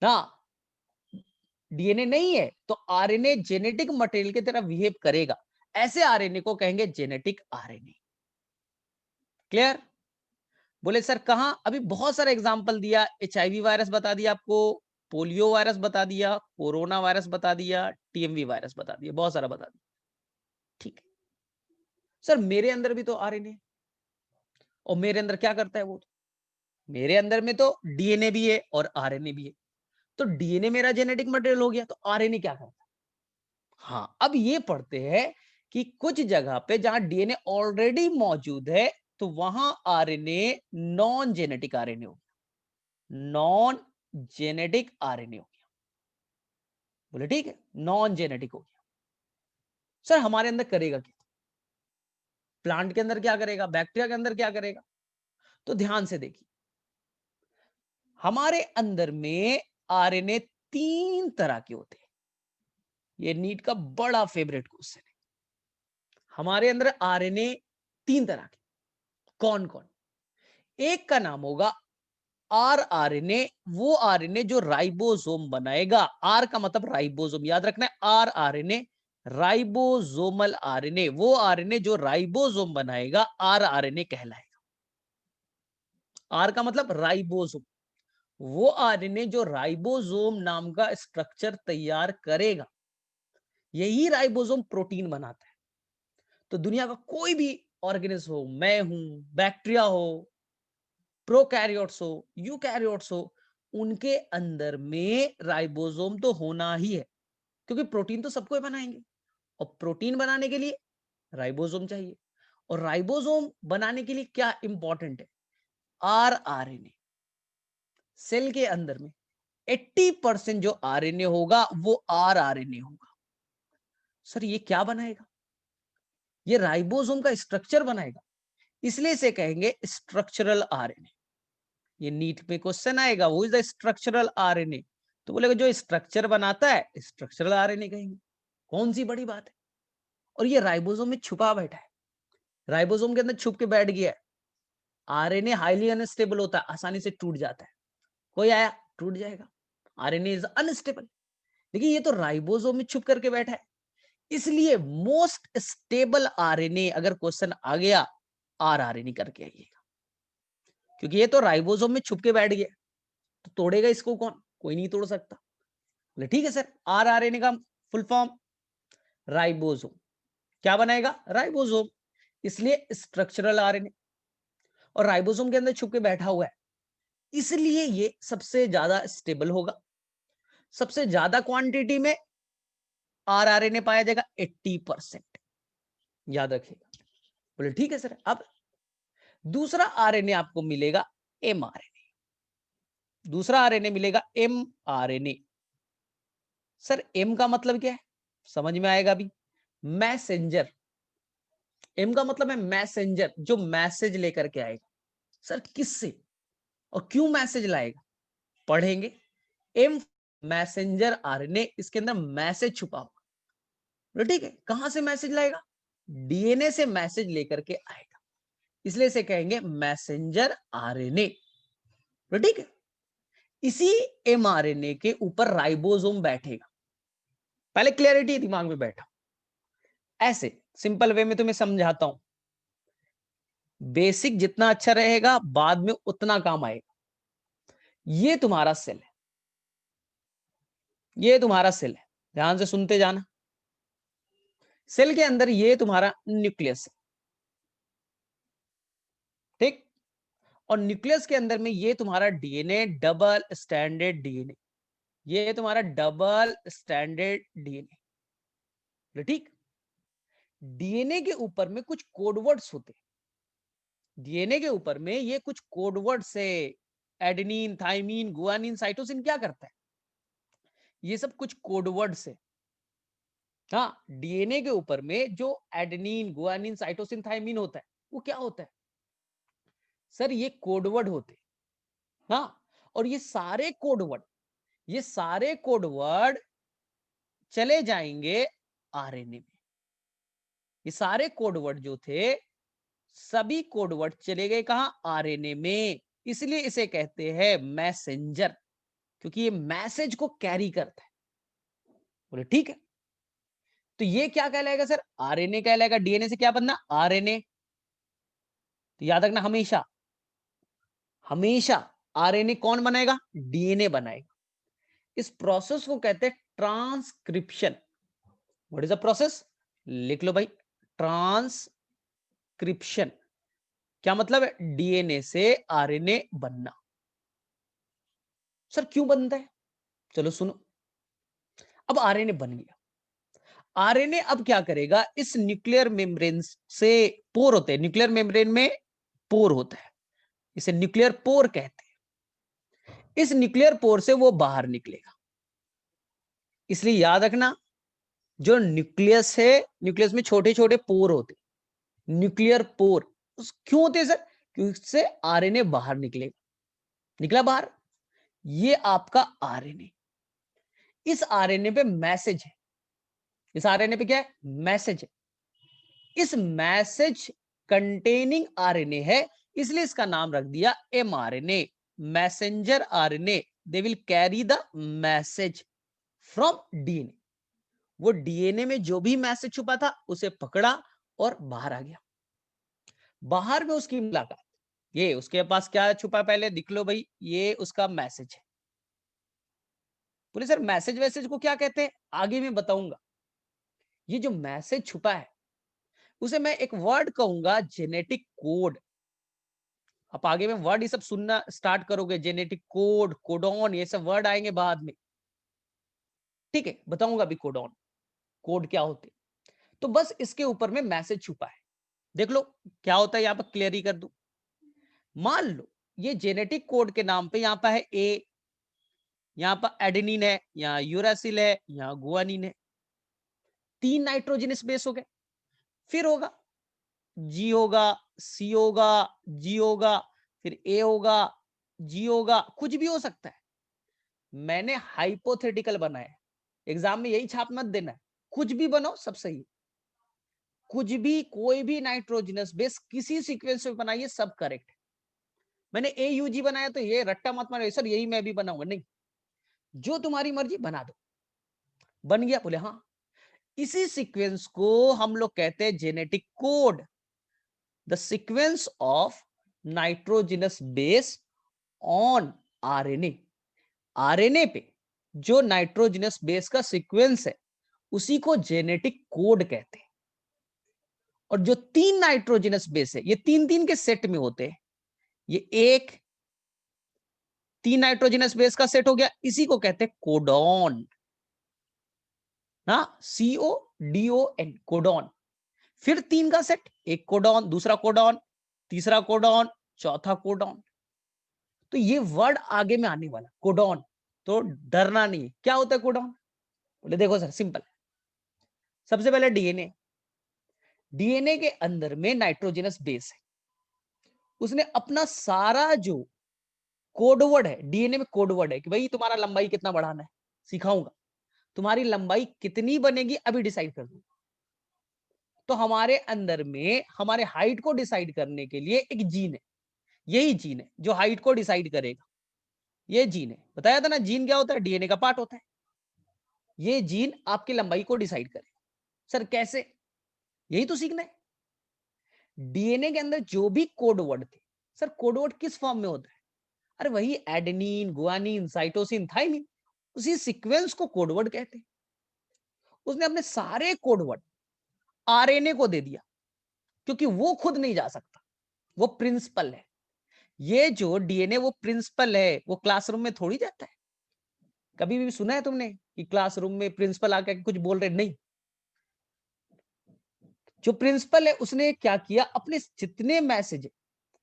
ना, डीएनए नहीं है तो आरएनए जेनेटिक मटेरियल की तरह बिहेव करेगा, ऐसे आरएनए को कहेंगे जेनेटिक आरएनए। क्लियर? बोले सर कहां? अभी बहुत सारा एग्जांपल दिया, एचआईवी वायरस बता दिया आपको, पोलियो वायरस बता दिया, कोरोना वायरस बता दिया, टीएमवी वायरस बता दिया, बहुत सारा बता दिया। ठीक है सर, मेरे अंदर भी तो आरएनए, और मेरे अंदर क्या करता है वो? मेरे अंदर में तो डीएनए भी है और आरएनए भी है। तो डीएनए मेरा जेनेटिक मटेरियल हो गया, तो आरएनए क्या करता है? हाँ, अब ये पढ़ते हैं कि कुछ जगह पे जहां डीएनए ऑलरेडी मौजूद है तो वहां आरएनए नॉन जेनेटिक आरएनए हो गया, नॉन जेनेटिक आरएनए हो गया। बोले ठीक है, नॉन जेनेटिक हो गया। सर हमारे अंदर करेगा क्या? प्लांट के अंदर क्या करेगा, बैक्टीरिया के अंदर क्या करेगा? तो ध्यान से देखिए, हमारे अंदर में आरएनए 3 तरह के होते हैं। ये नीट का बड़ा फेवरेट क्वेश्चन है। हमारे अंदर आरएनए 3 तरह के, कौन कौन? एक का नाम होगा आर आरएनए, वो आरएनए जो राइबोसोम बनाएगा। आर का मतलब राइबोसोम, याद रखना है, आर आरएनए राइबोसोमल आरएनए, वो आरएनए जो राइबोसोम बनाएगा आर आरएनए कहलाएगा। आर का मतलब राइबोसोम, वो आरएनए जो राइबोसोम नाम का स्ट्रक्चर तैयार करेगा, यही राइबोसोम प्रोटीन बनाता है। तो दुनिया का कोई भी ऑर्गेनिज्म हो, मैं हूं, बैक्टीरिया हो, प्रोकैरियोट्स हो, यूकैरियोट्स हो, उनके अंदर में राइबोसोम तो होना ही है, क्योंकि प्रोटीन तो सबको बनाएंगे और प्रोटीन बनाने के लिए राइबोसोम चाहिए। और राइबोसोम बनाने के लिए क्या इंपॉर्टेंट है? आरएनए। सेल के अंदर में 80% जो आरएनए होगा वो आरएनए होगा। सर ये क्या बनाएगा? ये राइबोसोम का स्ट्रक्चर बनाएगा, इसलिए इसे कहेंगे स्ट्रक्चरल आरएनए। ये नीट में क्वेश्चन आएगा, वो इज द स्ट्रक्चरल आरएनए, तो बोलेगा जो स्ट्रक्चर बनाता है स्ट्रक्चरल आरएनए कहेंगे। कौन सी बड़ी बात है? और ये राइबोसोम में छुपा बैठा है, राइबोसोम के अंदर छुप के बैठ गया है। आरएनए हाईली अनस्टेबल होता है, आसानी से टूट जाता है, कोई आया टूट जाएगा। आरएनए इज अनस्टेबल, लेकिन ये तो राइबोसोम में छुप करके बैठा है, इसलिए मोस्ट स्टेबल आरएनए अगर क्वेश्चन आ गया आरआरएनए करके आइएगा, क्योंकि ये तो राइबोसोम में छुप के बैठ गया, तो तोड़ेगा इसको कौन? कोई नहीं तोड़ सकता। बोले ठीक है सर, आरआरएनए का फुल फॉर्म राइबोसोम। क्या बनाएगा? राइबोसोम, इसलिए स्ट्रक्चरल आरएनए। और राइबोसोम के अंदर छुप के बैठा हुआ है, इसलिए ये सबसे ज्यादा स्टेबल होगा। सबसे ज्यादा क्वांटिटी में आरआरएनए पाया जाएगा 80%, याद रखिएगा। बोले ठीक है सर। अब दूसरा आरएनए आपको मिलेगा एमआरएनए, दूसरा आरएनए मिलेगा एमआरएनए। सर एम का मतलब क्या है? समझ में आएगा अभी। मैसेंजर। एम का मतलब है मैसेंजर, जो मैसेज लेकर के आएगा। सर किससे और क्यों मैसेज लाएगा? पढ़ेंगे। एम मैसेंजर आरएनए, इसके अंदर मैसेज छुपा होगा। ठीक है, कहां से मैसेज लाएगा? डीएनए से मैसेज लेकर के आएगा, इसलिए इसे कहेंगे मैसेंजर आरएनए। ठीक है, इसी एमआरएनए के ऊपर राइबोसोम बैठेगा। पहले क्लियरिटी दिमाग में बैठा, ऐसे सिंपल वे में तुम्हें समझाता हूं। बेसिक जितना अच्छा रहेगा बाद में उतना काम आएगा। ये तुम्हारा सेल है, ये तुम्हारा सेल है, ध्यान से सुनते जाना। सेल के अंदर ये तुम्हारा न्यूक्लियस है, ठीक। और न्यूक्लियस के अंदर में ये तुम्हारा डीएनए, डबल स्टैंडर्ड डीएनए, ये तुम्हारा डबल स्टैंडर्ड डीएनए, ठीक। डीएनए के ऊपर में कुछ कोडवर्ड्स होते हैं, डीएनए के ऊपर में ये कुछ कोडवर्ड्स है। एडेनिन, थाइमीन, गुआनिन, साइटोसिन क्या करता है? ये सब कुछ कोडवर्ड्स है। हाँ, डीएनए के ऊपर में जो एडेनिन, गुआनिन, साइटोसिन, थाइमीन होता है, वो क्या होता है? सर ये कोडवर्ड होते हैं। हाँ, और ये सारे कोडवर्ड, ये सारे कोडवर्ड चले जाएंगे आरएनए में। ये सारे कोडवर्ड जो थे, सभी कोडवर्ड चले गए कहां? आरएनए में, इसलिए इसे कहते हैं मैसेंजर, क्योंकि ये मैसेज को कैरी करता है। बोले ठीक है, तो ये क्या कहलाएगा सर? आरएनए कहलाएगा। डीएनए से क्या बनना? आरएनए। तो याद रखना हमेशा, हमेशा आरएनए कौन बनाएगा? डीएनए बनाएगा। इस प्रोसेस को कहते हैं transcription. What is the process? लिख लो भाई, ट्रांसक्रिप्शन। क्या मतलब है? डीएनए से आरएनए बनना। सर क्यों बनता है? चलो सुनो। अब आरएनए बन गया, आरएनए अब क्या करेगा? इस न्यूक्लियर मेम्ब्रेन से, पोर होते हैं न्यूक्लियर मेम्ब्रेन में, पोर होता है, इसे न्यूक्लियर पोर कहते हैं। इस न्यूक्लियर पोर से वो बाहर निकलेगा। इसलिए याद रखना, जो न्यूक्लियस है, न्यूक्लियस में छोटे छोटे पोर होते, न्यूक्लियर पोर। क्यों होते हैं सर? क्योंकि इससे आरएनए बाहर निकलेगा। निकला बाहर, ये आपका आरएनए। इस आरएनए पे मैसेज है, इस आरएनए पे क्या है? मैसेज है। इस मैसेज कंटेनिंग आरएनए है, इसलिए इसका नाम रख दिया mRNA, messenger RNA. They will carry the message from DNA. वो डीएनए में जो भी मैसेज छुपा था उसे पकड़ा और बाहर आ गया। बाहर में उसकी मुलाकात, ये उसके पास क्या छुपा पहले दिख लो भाई, ये उसका मैसेज है। बोले सर मैसेज वैसेज को क्या कहते हैं? आगे मैं बताऊंगा। ये जो मैसेज छुपा है उसे मैं एक वर्ड कहूंगा, जेनेटिक कोड। आप आगे में वर्ड ये सब सुनना स्टार्ट करोगे, जेनेटिक कोड, कोडॉन, ये सब वर्ड आएंगे बाद में, ठीक है, बताऊंगा अभी कोडॉन, कोड क्या होते। तो बस इसके ऊपर में मैसेज छुपा है। देख लो क्या होता है, यहाँ पर क्लियर ही कर दूं। मान लो ये जेनेटिक कोड के नाम पे यहाँ पर है ए, यहाँ पर एडेनिन है, यहाँ यूरासिल है, यहाँ गुआनिन है, 3 नाइट्रोजनस बेस हो गए। फिर होगा जी होगा, सी होगा, जी होगा, फिर ए होगा, जी होगा, कुछ भी हो सकता है। मैंने हाइपोथेटिकल बनाया, एग्जाम में यही छाप मत देना है, कुछ भी बनो सब सही है। कुछ भी, कोई भी नाइट्रोजनस बेस किसी सीक्वेंस में बनाइए सब करेक्ट है। मैंने ए यू जी बनाया तो ये रट्टा मत मारो सर यही मैं भी बनाऊंगा, नहीं, जो तुम्हारी मर्जी बना दो। बन गया, बोले हाँ। इसी सीक्वेंस को हम लोग कहते हैं genetic code, the sequence of nitrogenous base on RNA. RNA पे जो नाइट्रोजनस बेस का सीक्वेंस है उसी को जेनेटिक कोड कहते हैं। और जो 3 नाइट्रोजनस बेस है ये 3-3 के सेट में होते हैं, ये एक 3 नाइट्रोजनस बेस का सेट हो गया, इसी को कहते हैं कोडॉन। हाँ, CODON, कोडॉन। फिर 3 का सेट, एक कोडॉन, दूसरा कोडॉन, तीसरा कोडॉन, चौथा कोडॉन। तो ये वर्ड आगे में आने वाला कोडॉन, तो डरना नहीं है। क्या होता है कोडॉन? बोले देखो सर सिंपल, सबसे पहले डीएनए, डीएनए के अंदर में नाइट्रोजनस बेस है, उसने अपना सारा जो कोडवर्ड है, डीएनए में कोडवर्ड है कि भाई तुम्हारा लंबाई कितना बढ़ाना है, सिखाऊंगा, तुम्हारी लंबाई कितनी बनेगी अभी डिसाइड कर दो। तो हमारे अंदर में हमारे हाइट को डिसाइड करने के लिए एक जीन है, यही जीन है जो हाइट को डिसाइड करेगा। ये जीन है, बताया था ना, जीन क्या होता है, डीएनए का पार्ट होता है। ये जीन आपकी लंबाई को डिसाइड करेगा। सर कैसे? यही तो सीखना है। डीएनए के अंदर जो भी कोडवर्ड थे, सर कोडवर्ड किस फॉर्म में होता है? अरे वही एडेनिन, गुआनिन, साइटोसिन, थाइमिन, उसी सीक्वेंस को कोडवर्ड कहते हैं। उसने अपने सारे कोडवर्ड आरएनए को दे दिया, क्योंकि वो खुद नहीं जा सकता, वो प्रिंसिपल है। ये जो डीएनए वो प्रिंसिपल है, वो क्लासरूम में थोड़ी जाता है। कभी भी सुना है तुमने कि क्लासरूम में प्रिंसिपल आकर कुछ बोल रहे? नहीं। जो प्रिंसिपल है उसने क्या किया, अपने जितने मैसेज है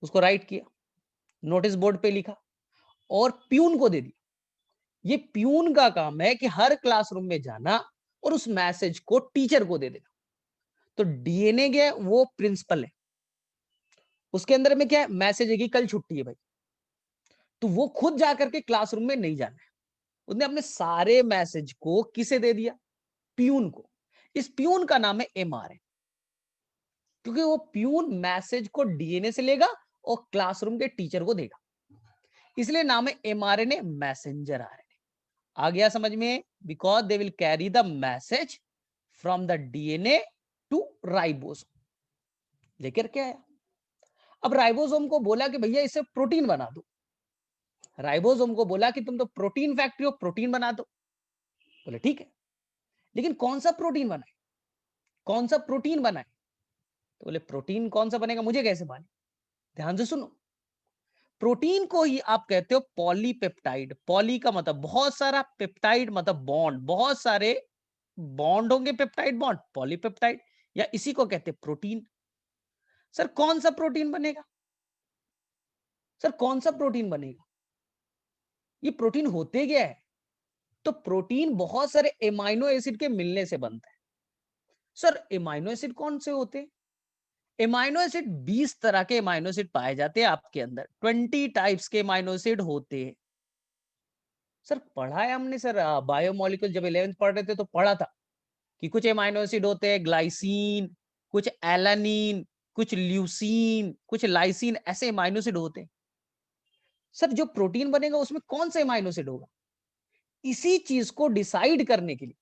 उसको राइट किया, नोटिस बोर्ड पे लिखा और प्यून को दे दिया। ये प्यून का काम है कि हर क्लासरूम में जाना और उस मैसेज को टीचर को दे देना। तो डीएनए क्या है, वो प्रिंसिपल है, उसके अंदर में क्या है, मैसेज है कि कल छुट्टी है भाई, तो वो खुद जाकर के क्लासरूम में नहीं जाना है। उसने अपने सारे मैसेज को किसे दे दिया, प्यून को। इस प्यून का नाम है एमआरएन, क्योंकि वो प्यून मैसेज को डीएनए से लेगा और क्लासरूम के टीचर को देगा, इसलिए नाम है एमआरएनए, मैसेंजर आरएनए। आ गया समझ में? Because they will carry the message from the DNA to ribosome. लेकर के आया। अब राइबोसोम को बोला कि भैया इसे प्रोटीन बना दो। राइबोसोम को बोला कि तुम तो प्रोटीन फैक्ट्री हो, प्रोटीन बना दो। बोले ठीक है, लेकिन कौन सा प्रोटीन बनाए, कौन सा प्रोटीन बनाए? तो बोले प्रोटीन कौन सा बनेगा मुझे कैसे मालूम। ध्यान से सुनो, प्रोटीन को ही आप कहते हो पॉलीपेप्टाइड। पॉली का मतलब बहुत सारा, पेप्टाइड मतलब बॉन्ड, बहुत सारे बॉन्ड होंगे, पेप्टाइड बॉन्ड, पॉलीपेप्टाइड, या इसी को कहते हैं प्रोटीन। सर कौन सा प्रोटीन बनेगा, सर कौन सा प्रोटीन बनेगा, ये प्रोटीन होते क्या है? तो प्रोटीन बहुत सारे एमाइनो एसिड के मिलने से बनता है। सर एमाइनो एसिड कौन से होते हैं? एमाइनो एसिड 20 तरह के एमाइनो एसिड पाए जाते हैं आपके अंदर, 20 टाइप्स के एमाइनो एसिड होते हैं। सर पढ़ा है हमने सर, बायोमोलिक्यूल जब 11th पढ़ रहे थे तो पढ़ा था कि कुछ एमाइनो एसिड होते हैं ग्लाइसिन, कुछ एलानिन, कुछ ल्यूसीन, कुछ लाइसिन, ऐसे एमाइनो एसिड होते हैं। सर जो प्रोटीन बनेगा उसमें कौन सा एमाइनो एसिड होगा, इसी चीज को डिसाइड करने के लिए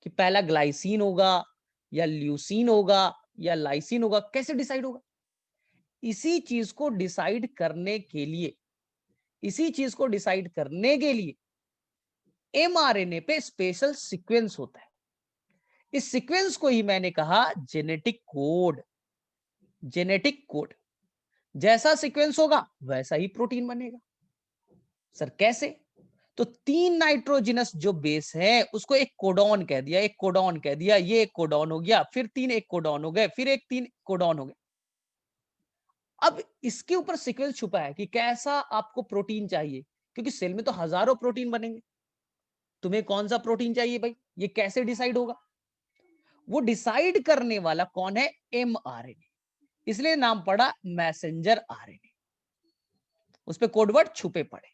कि पहला ग्लाइसिन होगा या ल्यूसीन होगा या लाइसिन होगा, कैसे डिसाइड होगा? इसी चीज को डिसाइड करने के लिए, इसी चीज को डिसाइड करने के लिए एमआरएनए पे स्पेशल सीक्वेंस होता है। इस सीक्वेंस को ही मैंने कहा जेनेटिक कोड। जेनेटिक कोड, जैसा सीक्वेंस होगा वैसा ही प्रोटीन बनेगा। सर कैसे? तो 3 नाइट्रोजनस जो बेस है उसको एक कोडॉन कह दिया, एक कोडॉन कह दिया, ये एक कोडॉन हो गया, फिर 3 एक कोडॉन हो गए, फिर एक 3 कोडॉन हो गए। अब इसके ऊपर सीक्वेंस छुपा है कि कैसा आपको प्रोटीन चाहिए, क्योंकि सेल में तो हजारों प्रोटीन बनेंगे। तुम्हें कौन सा प्रोटीन चाहिए भाई, ये कैसे डिसाइड होगा? वो डिसाइड करने वाला कौन है? mRNA, इसलिए नाम पड़ा मैसेंजर आरएनए। उस पे कोडवर्ड छुपे पड़े।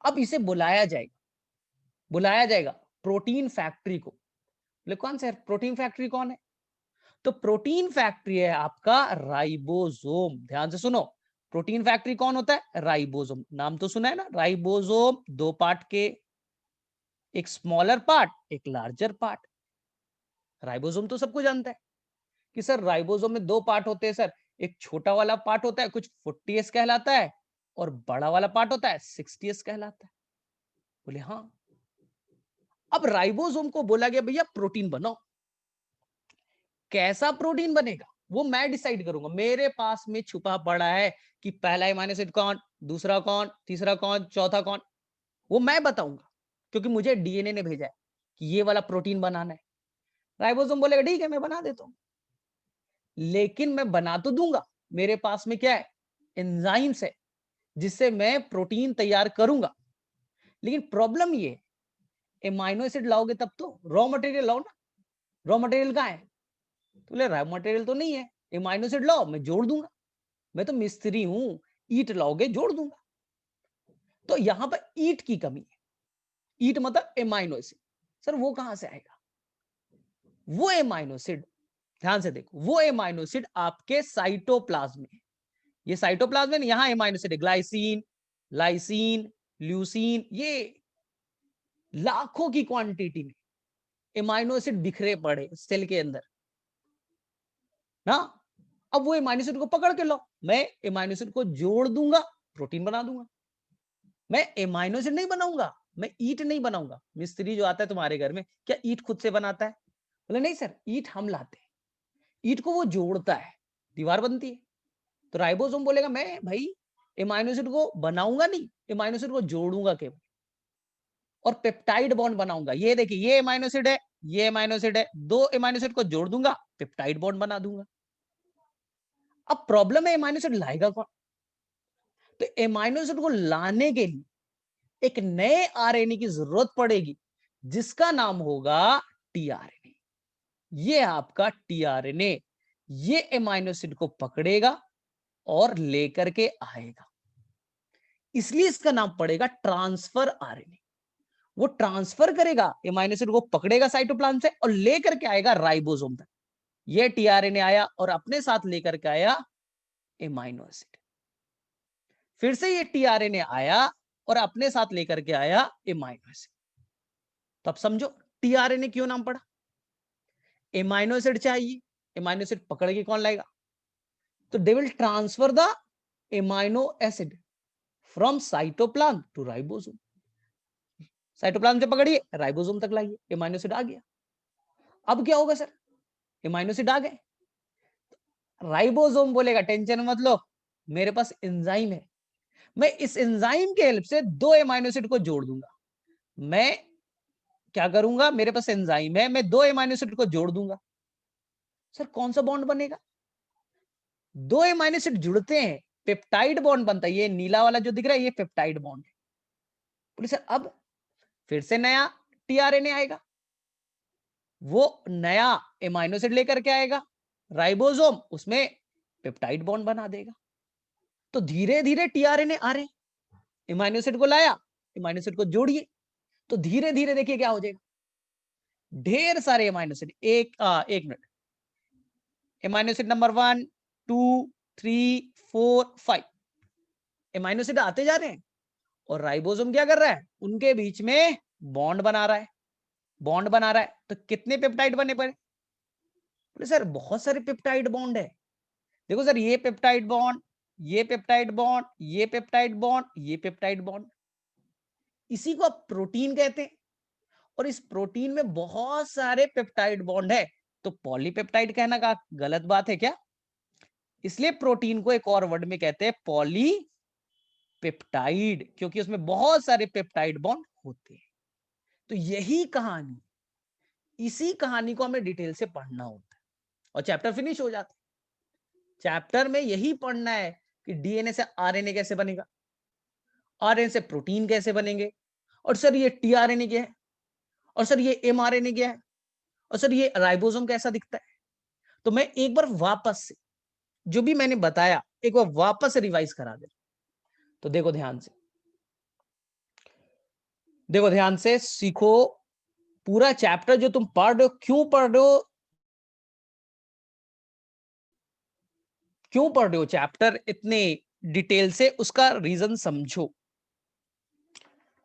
अब इसे बुलाया जाएगा प्रोटीन फैक्ट्री को। बोले कौन सा प्रोटीन फैक्ट्री कौन है? तो प्रोटीन फैक्ट्री है आपका राइबोसोम। ध्यान से सुनो, प्रोटीन फैक्ट्री कौन होता है? राइबोसोम। नाम तो सुना है ना, राइबोसोम 2 पार्ट के, एक स्मॉलर पार्ट, एक लार्जर पार्ट। राइबोसोम तो सबको जानता है कि सर राइबोसोम में 2 पार्ट होते हैं सर। एक छोटा वाला पार्ट होता है कुछ 40s कहलाता है, और बड़ा वाला पार्ट होता है 60s कहलाता है। बोले हाँ। अब राइबोसोम को बोला गया भैया प्रोटीन बनाओ। कैसा प्रोटीन बनेगा वो मैं डिसाइड करूंगा। मेरे पास में छुपा पड़ा है कि पहला अमीनो एसिड कौन, दूसरा कौन, तीसरा कौन, चौथा कौन, वो मैं बताऊंगा, क्योंकि मुझे डीएनए ने भेजा है कि ये वाला प्रोटीन बनाना है। राइबोसोम बोलेगा ठीक है मैं बना देता हूं, लेकिन मैं बना तो दूंगा, मेरे पास में क्या है? एंजाइम्स है जिससे मैं प्रोटीन तैयार करूंगा। लेकिन प्रॉब्लम ये, एमाइनो एसिड लाओगे तब तो, रॉ मटेरियल लाओ ना। रॉ मटेरियल कहाँ है? तो बोले रॉ मटेरियल तो नहीं है, एमाइनो एसिड लाओ मैं जोड़ दूंगा, मैं तो मिस्त्री हूं, ईट लाओगे जोड़ दूंगा। तो यहां पर ईट की कमी है। ईट मतलब एमाइनो एसिड। सर वो कहां से आएगा? वो एमाइनो एसिड, ध्यान से देखो, वो एमाइनो एसिड आपके साइटोप्लाज्म में है। ये साइटोप्लाज्म में यहां amino acid, glycine, lysine, leucine, ये लाखों की क्वांटिटी में एमाइनो एसिड बिखरे पड़े सेल के अंदर ना। अब वो एमाइनो एसिड को पकड़ के लो, मैं एमाइनो एसिड को जोड़ दूंगा, प्रोटीन बना दूंगा। मैं एमाइनो एसिड नहीं बनाऊंगा, मैं ईट नहीं बनाऊंगा। मिस्त्री जो आता है तुम्हारे घर में, क्या ईट खुद से बनाता है? बोले नहीं सर, ईट हम लाते हैं। ईट को वो जोड़ता है, दीवार बनती है। तो राइबोसोम बोलेगा मैं भाई एमाइनो एसिड को बनाऊंगा नहीं, एमाइनो एसिड को जोड़ूंगा केवल, और पेप्टाइड बॉन्ड बनाऊंगा। ये देखिए, ये एमाइनो एसिड है, ये एमाइनो एसिड है, 2 एमाइनो एसिड को जोड़ दूंगा, पेप्टाइड बॉन्ड बना दूंगा। अब प्रॉब्लम है एमाइनो एसिड लाएगा कौन? तो एमाइनो एसिड को लाने के लिए एक नए आरएनए की जरूरत पड़ेगी, जिसका नाम होगा टीआरएनए। ये आपका टीआरएनए, ये एमाइनो एसिड को पकड़ेगा और लेकर के आएगा, इसलिए इसका नाम पड़ेगा ट्रांसफर आरएनए। वो ट्रांसफर करेगा, एमाइनो एसिड को पकड़ेगा साइटोप्लाज्म से और लेकर के आएगा राइबोसोम तक। ये टीआरएनए आया और अपने साथ लेकर के आया एमाइनो एसिड। फिर से ये टीआरएनए आया और अपने साथ लेकर के आया एमाइनो एसिड। तो अब समझो टीआरएनए क्यों नाम पड़ा। एमाइनो एसिड चाहिए, एमाइनो एसिड पकड़ के कौन लाएगा? तो they will transfer the amino acid from cytoplasm to ribosome. Cytoplasm से पकड़िए, राइबोसोम तक लाइए, एमाइनो एसिड आ गया। अब क्या होगा सर? एमाइनो एसिड आ गए, राइबोसोम बोलेगा टेंशन मत लो, मेरे पास एंजाइम है, मैं इस एंजाइम के हेल्प से 2 एमाइनो एसिड को जोड़ दूंगा। मैं क्या करूंगा, मेरे पास एंजाइम है, मैं 2 एमाइनो एसिड को जोड़ दूंगा। सर कौन सा बॉन्ड बनेगा? 2 एमाइनो एसिड जुड़ते हैं, पेप्टाइड बॉन्ड बनता है। ये नीला वाला जो दिख रहा है ये पेप्टाइड बॉन्ड है। बोले सर अब फिर से नया टीआरएनए आएगा, वो नया एमाइनो एसिड लेकर के आएगा, राइबोसोम उसमें पेप्टाइड बॉन्ड बना देगा। तो धीरे धीरे टीआरएनए आ रहे हैं, एमाइनो एसिड को लाया, एमाइनो एसिड को जोड़िए, तो धीरे धीरे देखिए क्या हो जाएगा, ढेर सारे एमाइनो एसिड। एक minute, amino acid number 1 2 3 4 5 amino acid आते जा रहे हैं, और राइबोसोम क्या कर रहा है, उनके बीच में बॉन्ड बना रहा है, बॉन्ड बना रहा है। तो कितने पेप्टाइड बने पड़े? बोले सर बहुत सारे पेप्टाइड बॉन्ड है। देखो सर, ये पेप्टाइड बॉन्ड, ये पेप्टाइड बॉन्ड, ये पेप्टाइड बॉन्ड, ये पेप्टाइड बॉन्ड, इसी को आप प्रोटीन कहते हैं। और इस प्रोटीन में बहुत सारे पेप्टाइड बॉन्ड है, तो पॉलीपेप्टाइड कहना का गलत बात है क्या? इसलिए प्रोटीन को एक और वर्ड में कहते हैं पॉलीपेप्टाइड, क्योंकि उसमें बहुत सारे पेप्टाइड बॉन्ड होते हैं। तो यही कहानी, इसी कहानी को हमें डिटेल से पढ़ना होता है और चैप्टर फिनिश हो जाता है। चैप्टर में यही पढ़ना है कि डीएनए से आरएनए कैसे बनेगा, आरएनए से प्रोटीन कैसे बनेंगे, और सर ये टीआरएनए क्या है, और सर ये एमआरएनए क्या है, और सर ये राइबोसोम कैसा दिखता है। तो मैं एक बार वापस से जो भी मैंने बताया एक बार वापस से रिवाइज करा दे। तो देखो ध्यान से, देखो ध्यान से सीखो पूरा चैप्टर जो तुम पढ़ रहे हो, क्यों पढ़ रहे हो, क्यों पढ़ रहे हो चैप्टर इतने डिटेल से, उसका रीजन समझो।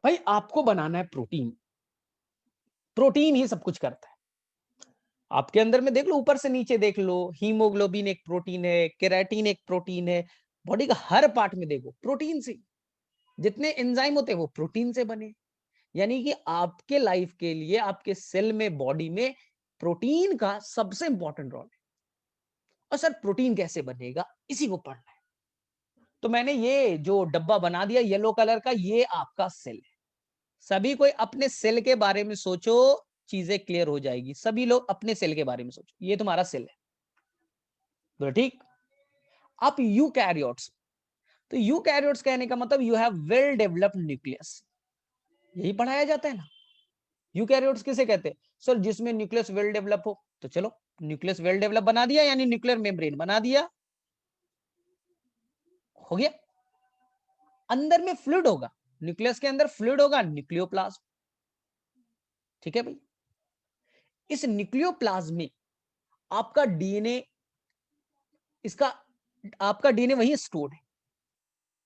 भाई आपको बनाना है प्रोटीन, प्रोटीन ही सब कुछ करता है। आपके अंदर में देख लो, ऊपर से नीचे देख लो, हीमोग्लोबिन एक प्रोटीन है, केराटिन एक प्रोटीन है, बॉडी का हर पार्ट में देखो प्रोटीन से, जितने एंजाइम होते हैं वो प्रोटीन से बने। यानी कि आपके लाइफ के लिए आपके सेल में, बॉडी में प्रोटीन का सबसे इंपॉर्टेंट रोल है। और सर प्रोटीन कैसे बनेगा, इसी को पढ़ना है। तो मैंने ये जो डब्बा बना दिया येलो कलर का, ये आपका सेल है। सभी कोई अपने सेल के बारे में सोचो, चीजें क्लियर हो जाएगी। सभी लोग अपने सेल के बारे में सोचो, ये तुम्हारा सेल है, तो ठीक। आप यूकैरियोट्स, तो यूकैरियोट्स कहने का मतलब you have well developed nucleus, यही पढ़ाया जाता है ना। यूकैरियोट्स किसे कहते हैं, सर जिसमें न्यूक्लियस वेल डेवलप हो। तो चलो न्यूक्लियस वेल डेवलप बना दिया, यानी न्यूक्लियर मेम्ब्रेन बना दिया, हो गया। अंदर में फ्लूइड होगा, न्यूक्लियस के अंदर फ्लूइड होगा, न्यूक्लियोप्लाज्म। ठीक है भाई, इस न्यूक्लियोप्लाज्म में आपका डीएनए, इसका आपका डीएनए वहीं स्टोर्ड है,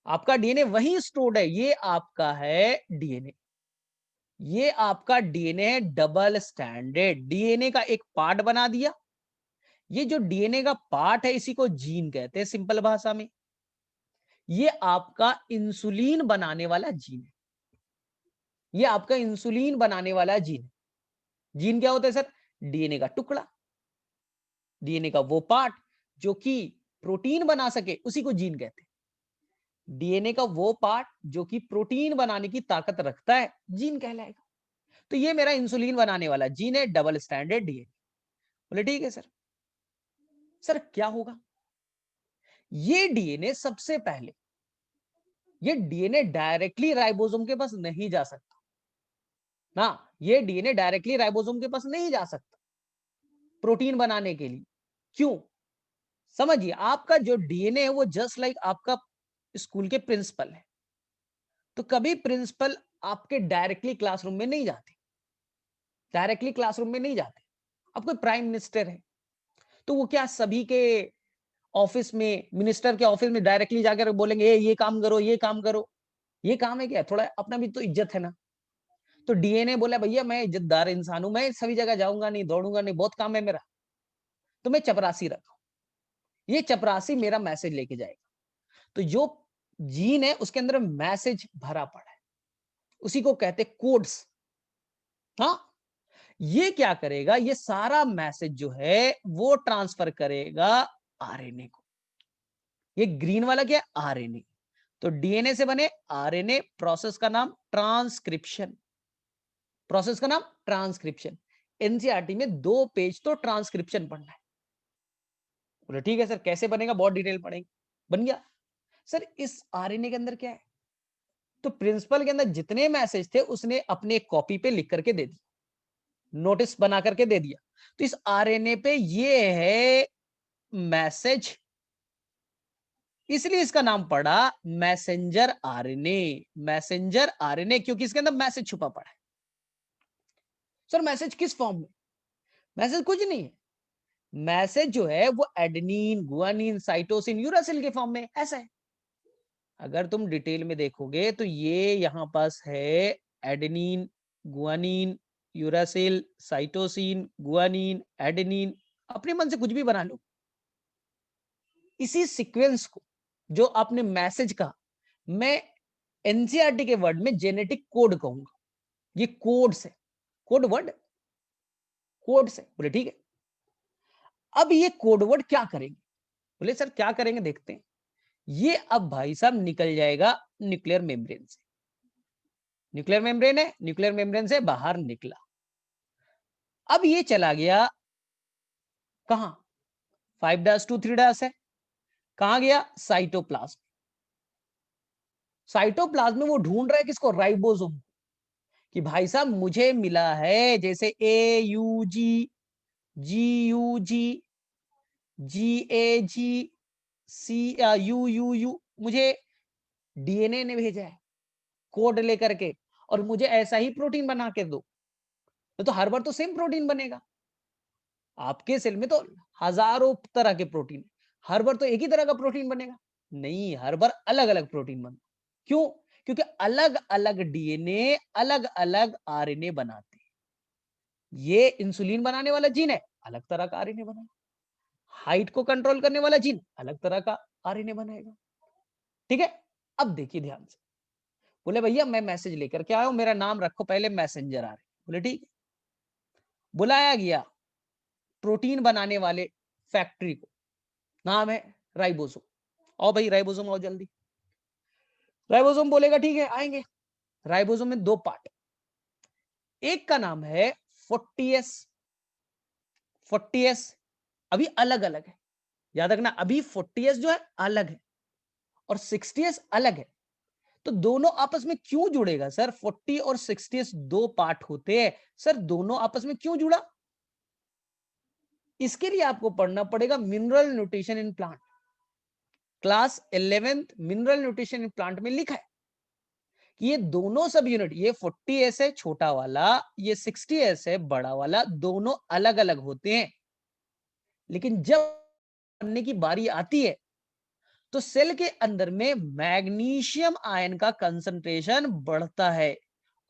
आपका डीएनए वहीं स्टोर्ड है। ये आपका है डीएनए, ये आपका डीएनए है डबल स्टैंडर्ड, डीएनए का एक पार्ट बना दिया। ये जो डीएनए का पार्ट है इसी को जीन कहते हैं सिंपल भाषा में। ये आपका इंसुलिन बनाने वाला जीन है, ये आपका इंसुलिन बनाने वाला जीन है। जीन क्या होता है सर, डीएनए का टुकड़ा, डीएनए का वो पार्ट जो कि प्रोटीन बना सके उसी को जीन कहते हैं। डीएनए का वो पार्ट जो कि प्रोटीन बनाने की ताकत रखता है, जीन कहलाएगा। तो ये मेरा इंसुलिन बनाने वाला जीन है, डबल स्टैंडर्ड डीएनए। बोले ठीक है सर। सर क्या होगा, ये डीएनए सबसे पहले, ये डीएनए डायरेक्टली राइबोसोम के पास नहीं जा सकता ना, ये डीएनए डायरेक्टली राइबोसोम के पास नहीं जा सकता प्रोटीन बनाने के लिए। क्यों, समझिए, आपका जो डीएनए है वो जस्ट लाइक आपका स्कूल के प्रिंसिपल है। तो कभी प्रिंसिपल आपके डायरेक्टली क्लासरूम में नहीं जाते, डायरेक्टली क्लासरूम में नहीं जाते। अब कोई प्राइम मिनिस्टर है तो वो क्या सभी के ऑफिस में, मिनिस्टर के ऑफिस में डायरेक्टली जाकर बोलेंगे ये काम करो, ये काम करो। ये काम है क्या, थोड़ा अपना भी तो इज्जत है ना। तो डीएनए बोला भैया मैं इज्जतदार इंसान हूं, मैं सभी जगह जाऊंगा नहीं, दौड़ूंगा नहीं, बहुत काम है मेरा, तो मैं चपरासी रखा हूं। ये चपरासी मेरा मैसेज लेके जाएगा। तो जो जीन है उसके अंदर मैसेज भरा पड़ा है, उसी को कहते कोड्स। हाँ, ये क्या करेगा, ये सारा मैसेज जो है वो ट्रांसफर करेगा आरएनए को। ये ग्रीन वाला क्या है, आरएनए। तो डीएनए से बने आरएनए, प्रोसेस का नाम ट्रांसक्रिप्शन, प्रोसेस का नाम ट्रांसक्रिप्शन। एनसीईआरटी में 2 पेज तो ट्रांसक्रिप्शन पढ़ना है। बोले ठीक है सर, कैसे बनेगा, बहुत डिटेल पढ़ेंगे। बन गया सर। इस आरएनए के अंदर क्या है, तो प्रिंसिपल के अंदर जितने मैसेज थे उसने अपने कॉपी पे लिख करके दे दिया, नोटिस बना करके दे दिया। तो इस आरएनए पे ये है मैसेज, इसलिए इसका नाम पड़ा मैसेंजर आरएनए। मैसेंजर आरएनए क्योंकि इसके अंदर मैसेज छुपा पड़ा है। सर मैसेज किस फॉर्म में, मैसेज कुछ नहीं है, मैसेज जो है वो एडेनिन, गुआनिन, साइटोसिन, यूरासिल के फॉर्म में ऐसा है। अगर तुम डिटेल में देखोगे तो ये यहां पास है adenine, guanine, uracil, cytosine, guanine, adenine, अपने मन से कुछ भी बना लो। इसी सीक्वेंस को जो आपने मैसेज का, मैं एनसीईआरटी के वर्ड में जेनेटिक कोड कहूंगा। ये कोड्स है, कोड वर्ड, कोड्स है। बोले ठीक है। अब ये कोड वर्ड क्या करेंगे, बोले सर क्या करेंगे, देखते हैं। ये अब भाई साहब निकल जाएगा न्यूक्लियर मेम्ब्रेन से। न्यूक्लियर मेम्ब्रेन है, न्यूक्लियर मेम्ब्रेन से बाहर निकला। अब ये चला गया कहां, 5' to 3' है, कहां गया, साइटोप्लाज्म। साइटोप्लाज्म में वो ढूंढ रहा है किसको, राइबोसोम, कि भाई साहब मुझे मिला है जैसे AUG, GUG, GAG, CUUU, मुझे DNA ने भेजा है कोड लेकर के, और मुझे ऐसा ही प्रोटीन बना के दो। तो हर बार तो सेम प्रोटीन बनेगा, आपके सेल में तो हजारों तरह के प्रोटीन, हर बार तो एक ही तरह का प्रोटीन बनेगा, नहीं, हर बार अलग अलग प्रोटीन बनेगा। क्यों, क्योंकि अलग अलग DNA अलग अलग RNA बनाते हैं। ये इंसुलिन बनाने वाला जीन है, अलग तरह का RNA बनाएगा। हाइट को कंट्रोल करने वाला जीन अलग तरह का RNA बनाएगा। ठीक है, अब देखिए ध्यान से। बोले भैया मैं मैसेज लेकर के आया हूं, मेरा नाम रखो पहले, मैसेंजर आ रहे। बोले ठीक है। बुलाया गया प्रोटीन बनाने वाले फैक्ट्री को, नाम है राइबोसोम। आओ भाई राइबोसोम आओ जल्दी। राइबोसोम बोलेगा ठीक है आएंगे। राइबोसोम में 2 पार्ट, एक का नाम है 40S। 40S अभी अलग अलग है, याद रखना, अभी 40S जो है अलग है और 60S अलग है। तो दोनों आपस में क्यों जुड़ेगा सर, 40 और 60S 2 पार्ट होते हैं सर, दोनों आपस में क्यों जुड़ा, इसके लिए आपको पढ़ना पड़ेगा mineral nutrition in plant. Class 11th mineral nutrition in plant में लिखा है कि ये दोनों सब यूनिट, ये 40S है छोटा वाला, ये 60S है बड़ा वाला, दोनों अलग अलग होते हैं। लेकिन जब बनने की बारी आती है तो सेल के अंदर में मैग्नीशियम आयन का कंसंट्रेशन बढ़ता है,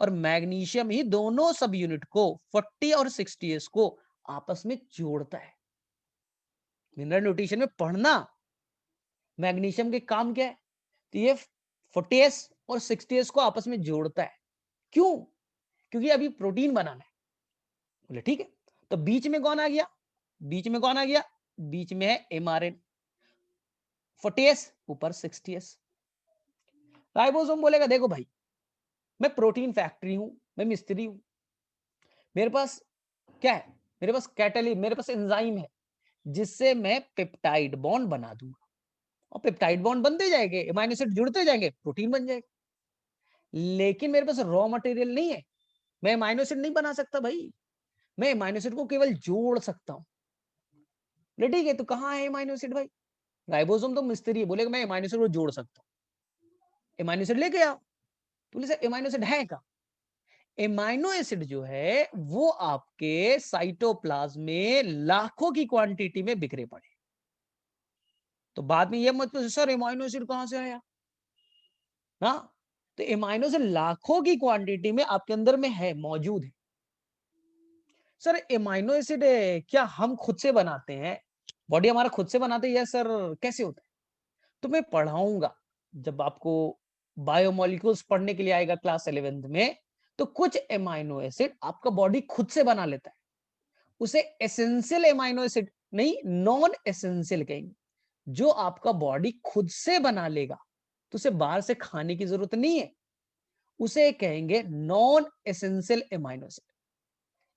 और मैग्नीशियम ही दोनों सब यूनिट को 40 और 60S को आपस में जोड़ता है। मिनरल न्यूट्रिशन में पढ़ना मैग्नीशियम के काम क्या है, तो ये 40S और 60S को आपस में जोड़ता है। क्यों, क्योंकि अभी प्रोटीन बनाना है। बोले ठीक है, तो बीच में कौन आ गया, बीच में कौन आ गया, बीच में है mRNA, 40S ऊपर 60S। राइबोसोम बोलेगा देखो भाई मैं प्रोटीन फैक्ट्री हूं, मैं मिस्त्री हूं, मेरे पास क्या है, मेरे पास कैटलिस्ट, मेरे पास एंजाइम है जिससे मैं पेप्टाइड बॉन्ड बना दूंगा, और पेप्टाइड बॉन्ड बनते जाएंगे, एमाइनो एसिड जुड़ते जाएंगे, प्रोटीन बन जाएगा। लेकिन मेरे पास रॉ मटेरियल नहीं है, मैं एमाइनो एसिड नहीं बना सकता भाई, मैं एमाइनो एसिड को केवल जोड़ सकता हूं। ठीक है, तो कहां है एमाइनो एसिड भाई, राइबोसोम तो मिस्त्री है, बोलेगा मैं एमाइनो एसिड को जोड़ सकता हूं, एमाइनो एसिड लेके आओ। तो बोले सर एमाइनो एसिड है का, एमाइनो एसिड जो है वो आपके साइटोप्लाज्म में लाखों की क्वांटिटी में बिखरे पड़े। तो बाद में ये मत पूछो सर एमाइनो एसिड कहां से आया, हाँ, तो एमाइनो एसिड लाखों की क्वांटिटी में आपके अंदर में है, मौजूद है। सर एमाइनो एसिड क्या हम खुद से बनाते हैं, बॉडी हमारा खुद से बनाते हैं या सर कैसे होता है, तो मैं पढ़ाऊंगा जब आपको बायोमोलिक्यूल्स पढ़ने के लिए आएगा क्लास 11th में, तो कुछ एमाइनो एसिड आपका बॉडी खुद से बना लेता है, उसे एसेंशियल एमाइनो एसिड नहीं, नॉन एसेंशियल कहेंगे। जो आपका बॉडी खुद से बना लेगा तो उसे बाहर से खाने की जरूरत नहीं है, उसे कहेंगे नॉन एसेंशियल एमाइनो एसिड।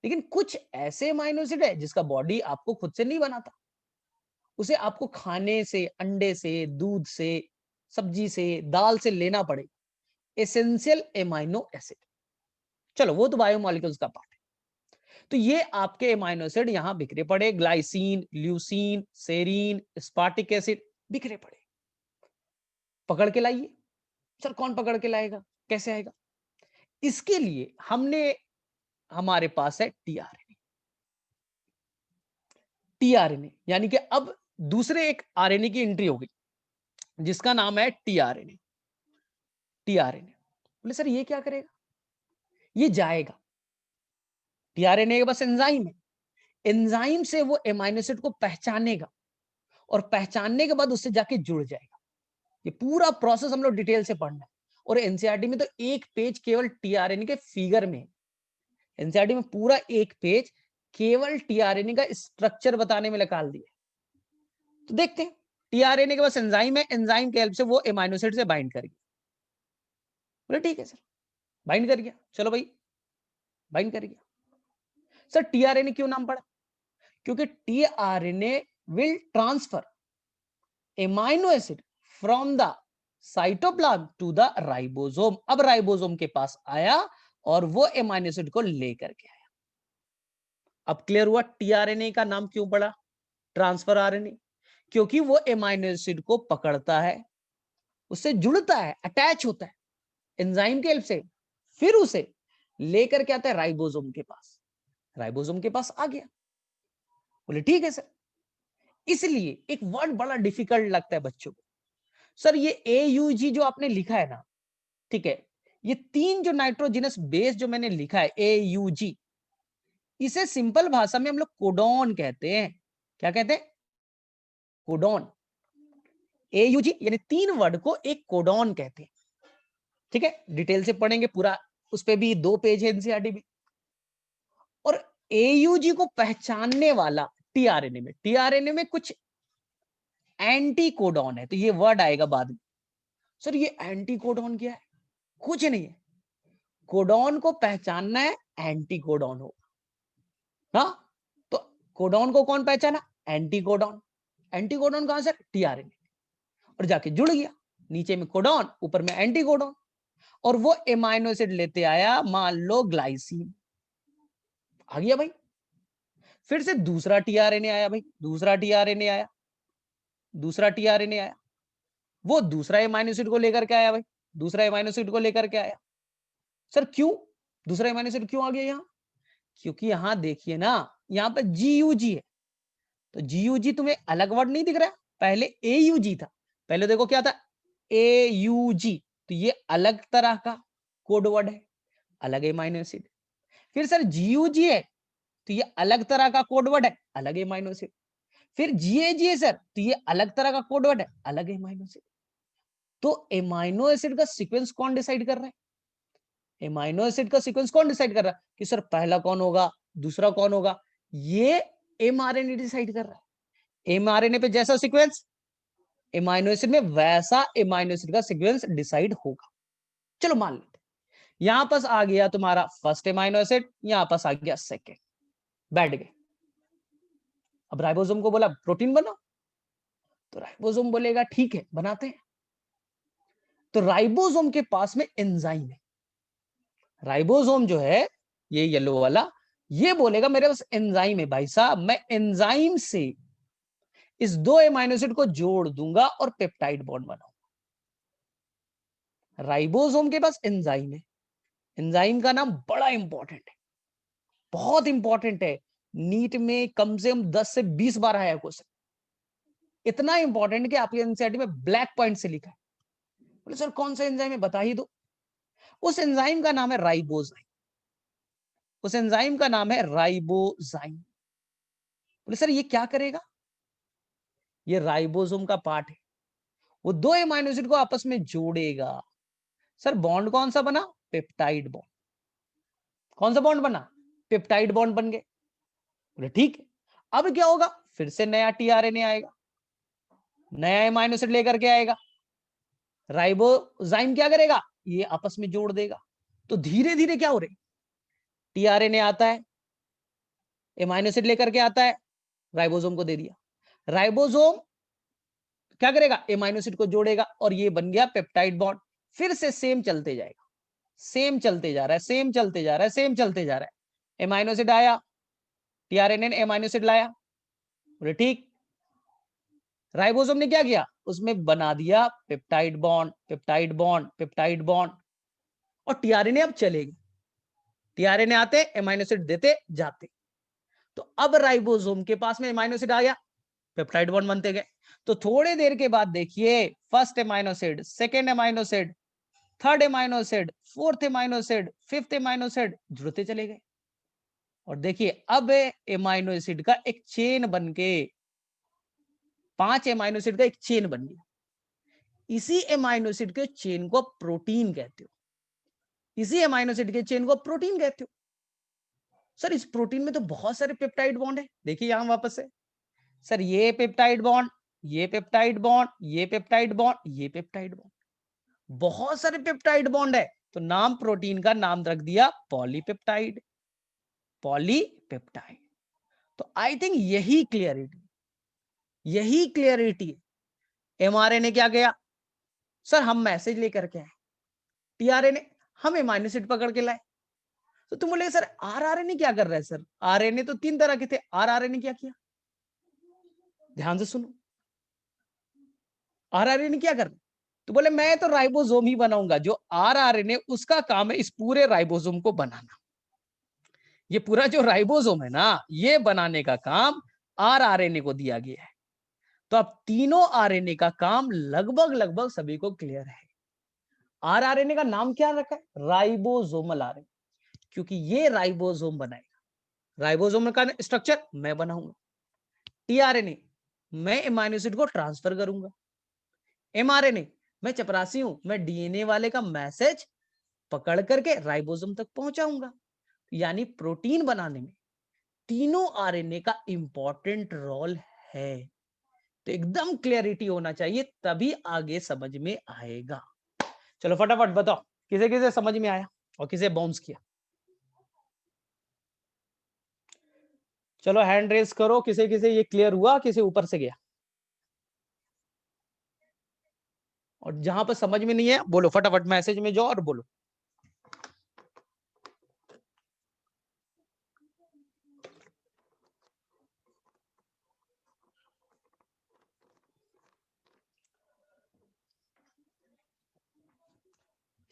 लेकिन कुछ ऐसे एमाइनो एसिड है जिसका बॉडी आपको खुद से नहीं बनाता, उसे आपको खाने से, अंडे से, दूध से, सब्जी से, दाल से लेना पड़ेगा, एसेंशियल एमाइनो एसिड। चलो वो तो बायोमोलिक्यूल्स का पार्ट है। तो ये आपके एमाइनो एसिड यहां बिखरे पड़े, ग्लाइसिन, ल्यूसीन, सेरीन, स्पार्टिक एसिड बिखरे पड़े, पकड़ के लाइए। सर कौन पकड़ के लाएगा, कैसे आएगा, इसके लिए हमने, हमारे पास है टीआरएनए। टीआरएनए यानी कि अब दूसरे एक आरएनए की एंट्री होगी जिसका नाम है टीआरएनए। टीआरएनए बोले सर ये क्या करेगा, ये जाएगा, टीआरएनए के पास एंजाइम है, एंजाइम से वो एमाइनो एसिड को पहचानेगा, और पहचानने के बाद उससे जाके जुड़ जाएगा। ये पूरा प्रोसेस हम लोग डिटेल से पढ़ना है, और एनसीईआरटी में तो एक पेज केवल टीआरएनए के फिगर में, एनसीईआरटी में पूरा एक पेज केवल टीआरएनए का स्ट्रक्चर बताने में निकाल दिया। तो देखते हैं टीआरएनए के पास एंजाइम है, एंजाइम के हेल्प से वो एमाइनो एसिड से बाइंड कर गया। बोले ठीक है सर, बाइंड कर गया, चलो भाई बाइंड कर गया। सर टीआरएनए क्यों नाम पड़ा? क्योंकि tRNA will transfer amino acid from the cytoplasm to the ribosome. अब राइबोसोम के पास आया और वो एमाइनो एसिड को लेकर के आया। अब क्लियर हुआ टीआरएनए का नाम क्यों पड़ा ट्रांसफर आरएनए? क्योंकि वो एमाइनो एसिड को पकड़ता है, उससे जुड़ता है, अटैच होता है एंजाइम के हेल्प से, फिर उसे लेकर के आता है राइबोसोम के पास। राइबोसोम के पास आ गया। बोले ठीक है सर। इसलिए एक वर्ड बड़ा डिफिकल्ट लगता है बच्चों को। सर ये AUG जो आपने लिखा है ना, ठीक है, ये 3 जो नाइट्रोजनस बेस जो मैंने लिखा है AUG, इसे सिंपल भाषा में हम लोग कोडॉन कहते हैं। क्या कहते हैं? कोडॉन। AUG यानी 3 वर्ड को एक कोडॉन कहते हैं। ठीक है, डिटेल से पढ़ेंगे पूरा, उस पे भी 2 पेज है एनसीईआरटी में। और AUG को पहचानने वाला टीआरएनए में कुछ एंटी कोडॉन है, तो ये वर्ड आएगा बाद में। सर ये एंटी कोडॉन क्या है? कुछ नहीं है, कोडॉन को पहचानना है, एंटी कोडॉन हो। हाँ, तो कोडॉन को कौन पहचाना? Anti codon. एंटी कोडॉन कहां से? टीआरएनए। और जाके जुड़ गया, नीचे में कोडॉन, ऊपर में एंटी कोडॉन, और वो एमाइनो एसिड लेते आया, मान लो ग्लाइसिन। आ गया भाई। फिर से दूसरा टीआरएनए आया भाई, दूसरा टीआरएनए आया, दूसरा टीआरएनए आया, वो दूसरा एमाइनो एसिड को लेकर के आया भाई, दूसरा एमाइनो एसिड को लेकर के आया। सर क्यों दूसरा एमाइनो एसिड क्यों आ गया यहां? क्योंकि यहां देखिए ना, यहां पर जीयूजी है, तो जीयूजी तुम्हें अलग वर्ड नहीं दिख रहा है? पहले एयूजी था, पहले देखो क्या था, एयूजी, तो ये अलग तरह का कोड वर्ड है, अलग एमाइनो एसिड। फिर सर जीयूजी है, तो ये अलग तरह का कोड वर्ड है, अलग एमाइनो एसिड। फिर जीएजी है सर, तो ये अलग तरह का कोड वर्ड है, अलग एमाइनो एसिड। तो एमाइनो एसिड का सीक्वेंस कौन डिसाइड कर रहा है? एमाइनो एसिड का सीक्वेंस कौन डिसाइड कर रहा है कि सर पहला कौन होगा, दूसरा कौन होगा? ये एमआरएनए डिसाइड कर रहा है। एमआरएनए पे जैसा सीक्वेंस, एमाइनो एसिड में वैसा एमाइनो एसिड का सीक्वेंस डिसाइड होगा। चलो मान लेते, यहां पास आ गया तुम्हारा फर्स्ट एमाइनो एसिड, यहां पास आ गया सेकेंड, बैठ गए। अब राइबोसोम को बोला प्रोटीन बनाओ, तो राइबोसोम बोलेगा ठीक है बनाते हैं। तो राइबोसोम के पास में एंजाइम है। राइबोसोम जो है ये येलो वाला, ये बोलेगा मेरे पास एंजाइम है भाई साहब, मैं एंजाइम से इस 2 एमाइनो एसिड को जोड़ दूंगा और पेप्टाइड बॉन्ड बनाऊंगा। राइबोसोम के पास एंजाइम है। एंजाइम का नाम बड़ा इंपॉर्टेंट है, बहुत इंपॉर्टेंट है। नीट में कम से कम 10 से 20 बार आया क्वेश्चन, इतना इंपॉर्टेंट कि आपके एनसीईआरटी में ब्लैक पॉइंट से लिखा है। बोले सर कौन सा एंजाइम है बता ही दो। उस एंजाइम का नाम है राइबोजाइम। उस एंजाइम का नाम है राइबोजाइम। बोले सर ये क्या करेगा? ये राइबोसोम का पार्ट है, वो 2 एमाइनो एसिड को आपस में जोड़ेगा। सर बॉन्ड कौन सा बना? Peptide bond. कौन सा बॉन्ड बना? पेप्टाइड बॉन्ड बन गए। बोले ठीक है, अब क्या होगा? फिर से नया टीआरएनए आएगा, नया एमाइनो एसिड लेकर के आएगा। राइबोजाइम क्या करेगा? ये आपस में जोड़ देगा। तो धीरे धीरे क्या हो रहे, टीआरएनए आता है, एमाइनो एसिड लेकर के आता है, राइबोसोम को दे दिया। राइबोसोम क्या करेगा? एमाइनो एसिड को जोड़ेगा और ये बन गया पेप्टाइड बॉन्ड। फिर से सेम चलते जाएगा, सेम चलते जा रहा है, सेम चलते जा रहा है, सेम चलते जा रहा है। एमाइनो एसिड आया, टीआरएनए ने एमाइनो एसिड लाया, बोले ठीक। राइबोसोम ने क्या किया? उसमें बना दिया peptide bond, peptide bond, peptide bond, और टीआरएनए अब चलेगी। टीआरएनए आते, एमाइनो एसिड देते जाते। तो अब राइबोसोम के पास में एमाइनो एसिड आ गया, पेप्टाइड बॉन्ड बनते गए। तो थोड़ी देर के बाद देखिए first amino acid, second amino acid, third amino acid, fourth amino acid, fifth amino acid जुड़ते चले गए। और देखिए अब एमाइनो एसिड का एक चेन बन के 5 एमाइनो एसिड का एक चेन बन गया। इसी एमाइनो एसिड के चेन को प्रोटीन कहते हो, इसी एमाइनो एसिड के चेन को प्रोटीन कहते हो। सर इस प्रोटीन में तो बहुत सारे पेप्टाइड बॉन्ड है, देखिए यहां वापस से, सर ये पेप्टाइड बॉन्ड, ये पेप्टाइड बॉन्ड, ये पेप्टाइड बॉन्ड, ये पेप्टाइड बॉन्ड, बहुत सारे पेप्टाइड बॉन्ड है, तो नाम प्रोटीन का नाम रख दिया पॉलीपेप्टाइड, पॉलीपेप्टाइड। तो आई थिंक यही क्लियरिटी है। एमआरएनए क्या गया सर, हम मैसेज लेकर के आए, टीआरएनए हम एमाइनो एसिड पकड़ के लाए। तो तुम बोले सर आरआरएनए क्या कर रहा है सर, आरएनए तो 3 तरह के थे, आरआरएनए क्या किया, ध्यान से सुनो, आरआरएनए क्या कर रहा है, तो बोले मैं तो राइबोसोम ही बनाऊंगा, जो आरआरएनए उसका काम है इस पूरे राइबोसोम को बनाना, ये पूरा जो राइबोसोम है ना, ये बनाने का काम आरआरएनए को दिया गया है। तो अब तीनों आरएनए का काम लगभग लगभग सभी को क्लियर है। आरआरएनए का नाम क्या रखा है, राइबोसोमल आरएनए, क्योंकि ये राइबोसोम बनाएगा, राइबोसोम का स्ट्रक्चर मैं बनाऊंगा, टीआरएनए मैं एमाइनो एसिड को ट्रांसफर करूंगा, एमआरएनए मैं चपरासी हूं, मैं डीएनए वाले का मैसेज पकड़ करके राइबोसोम तक पहुंचाऊंगा। यानी प्रोटीन बनाने में तीनों आरएनए का इंपॉर्टेंट रोल है। तो एकदम क्लियरिटी होना चाहिए, तभी आगे समझ में आएगा। चलो फटाफट बताओ किसे किसे समझ में आया और किसे बाउंस किया। चलो हैंड रेस करो, किसे किसे ये क्लियर हुआ, किसे ऊपर से गया, और जहां पर समझ में नहीं है बोलो फटाफट मैसेज में जाओ और बोलो।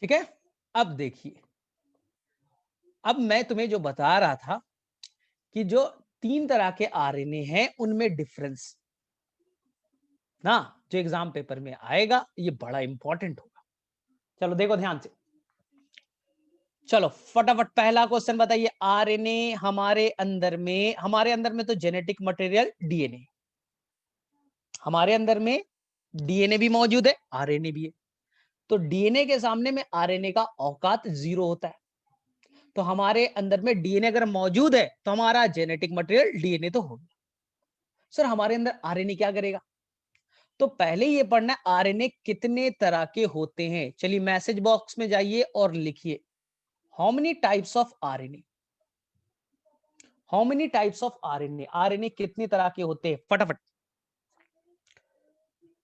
ठीक है, अब देखिए, अब मैं तुम्हें जो बता रहा था कि जो 3 तरह के आरएनए हैं उनमें डिफरेंस ना, जो एग्जाम पेपर में आएगा ये बड़ा इंपॉर्टेंट होगा। चलो देखो ध्यान से, चलो फटाफट पहला क्वेश्चन बताइए। आरएनए हमारे अंदर में तो जेनेटिक मटेरियल डीएनए, हमारे अंदर में डीएनए भी मौजूद है, आरएनए भी है। तो डीएनए के सामने में आरएनए का औकात 0 होता है। तो हमारे अंदर में डीएनए अगर मौजूद है तो हमारा जेनेटिक मटेरियल डीएनए तो होगा। सर हमारे अंदर आरएनए क्या करेगा, तो पहले ये पढ़ना है आरएनए कितने तरह के होते हैं। चलिए मैसेज बॉक्स में जाइए और लिखिए how many types of RNA, how many types of RNA, RNA कितनी तरह के होते हैं फटाफट।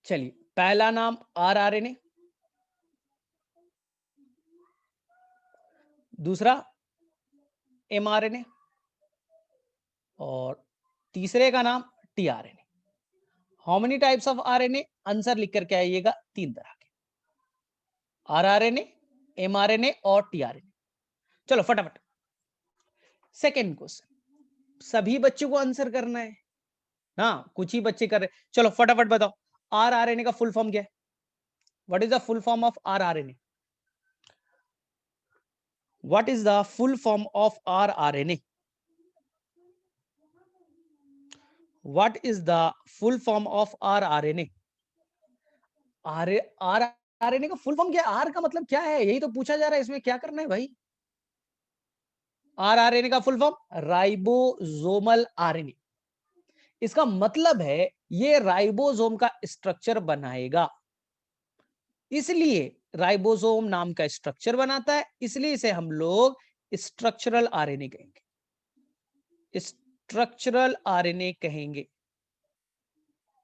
चलिए पहला नाम आरआरएनए, दूसरा एमआरएनए, और तीसरे का नाम tRNA. How many types of RNA, answer लिख करके आइएगा 3 तरह के, आरआरएनए, एमआरएनए और टीआरएनए। चलो फटाफट सेकेंड क्वेश्चन, सभी बच्चों को आंसर करना है ना, कुछ ही बच्चे कर रहे, चलो फटाफट बताओ आरआरएनए का फुल फॉर्म क्या है, what is the full form of rRNA, what is the full form of rRNA, what is the full form of rRNA, rRNA का फुल फॉर्म क्या है, आर का मतलब क्या है, यही तो पूछा जा रहा है, इसमें क्या करना है भाई। आरआरएनए का फुल फॉर्म राइबोसोमल आरएनए, इसका मतलब है ये राइबोसोम का स्ट्रक्चर बनाएगा, इसलिए राइबोसोम नाम का स्ट्रक्चर बनाता है, इसलिए इसे हम लोग स्ट्रक्चरल आरएनए कहेंगे, स्ट्रक्चरल आरएनए कहेंगे।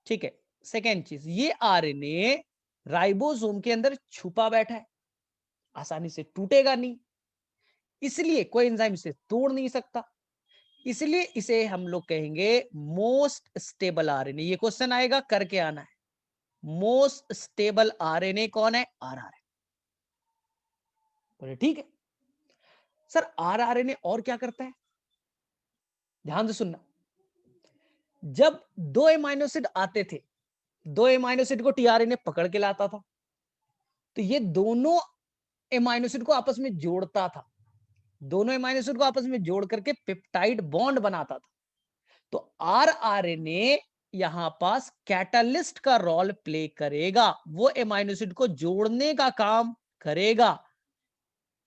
ठीक है, सेकेंड चीज, ये आरएनए राइबोसोम के अंदर छुपा बैठा है, आसानी से टूटेगा नहीं, इसलिए कोई एंजाइम इसे तोड़ नहीं सकता, इसलिए इसे हम लोग कहेंगे मोस्ट स्टेबल आरएनए। ये क्वेश्चन आएगा, करके आना है, मोस्ट स्टेबल आरएनए कौन है, आरआरएनए। बोले ठीक है सर, आरआरएनए और क्या करता है, ध्यान से सुनना, जब 2 एमाइनो एसिड आते थे, 2 एमाइनो एसिड को टीआरएनए पकड़ के लाता था, तो ये दोनों एमाइनो एसिड को आपस में जोड़ता था, दोनों एमाइनो एसिड को आपस में जोड़ करके पेप्टाइड बॉन्ड बनाता था। तो आरआरएनए यहां पास कैटालिस्ट का रोल प्ले करेगा, वो एमाइनो एसिड को जोड़ने का काम करेगा।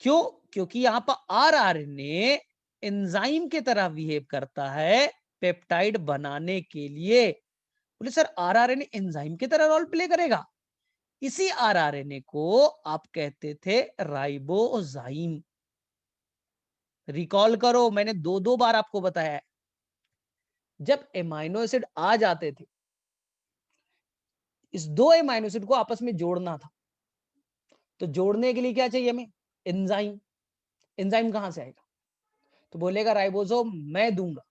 क्यों, क्योंकि यहां पर आरआरएनए एंजाइम की तरह बिहेव करता है पेप्टाइड बनाने के लिए, बोले सर आरआरएनए एंजाइम की तरह रोल प्ले करेगा। इसी आरआरएनए को आप कहते थे राइबोजाइम। रिकॉल करो, मैंने दो दो बार आपको बताया है। जब एमाइनो एसिड आ जाते थे, इस दो एमाइनो एसिड को आपस में जोड़ना था, तो जोड़ने के लिए क्या चाहिए हमें? एंजाइम। एंजाइम कहां से आएगा? तो बोलेगा राइबोसोम मैं दूंगा।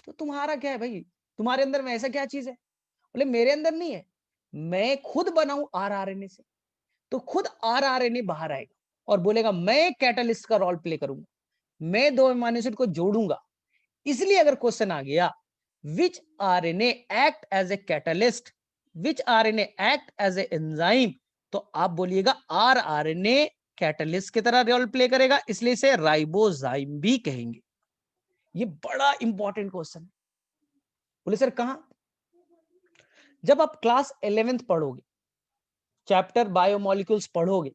तो तुम्हारा क्या है भाई, तुम्हारे अंदर में ऐसा क्या चीज है? बोले मेरे अंदर नहीं है, मैं खुद बनाऊं आरआरएनए से। तो खुद आरआरएनए बाहर आएगा और बोलेगा मैं कैटलिस्ट का रोल प्ले करूंगा, मैं दो एमाइनो एसिड को जोड़ूंगा। इसलिए अगर क्वेश्चन आ गया which RNA act as a catalyst, which RNA act as a enzyme, तो आप बोलिएगा आरआरएनए कैटलिस्ट की तरह रोल प्ले करेगा, इसलिए इसे राइबोजाइम भी कहेंगे। ये बड़ा इंपॉर्टेंट क्वेश्चन है। बोले सर कहां? जब आप क्लास 11th पढ़ोगे, चैप्टर बायोमोलिक्यूल्स पढ़ोगे,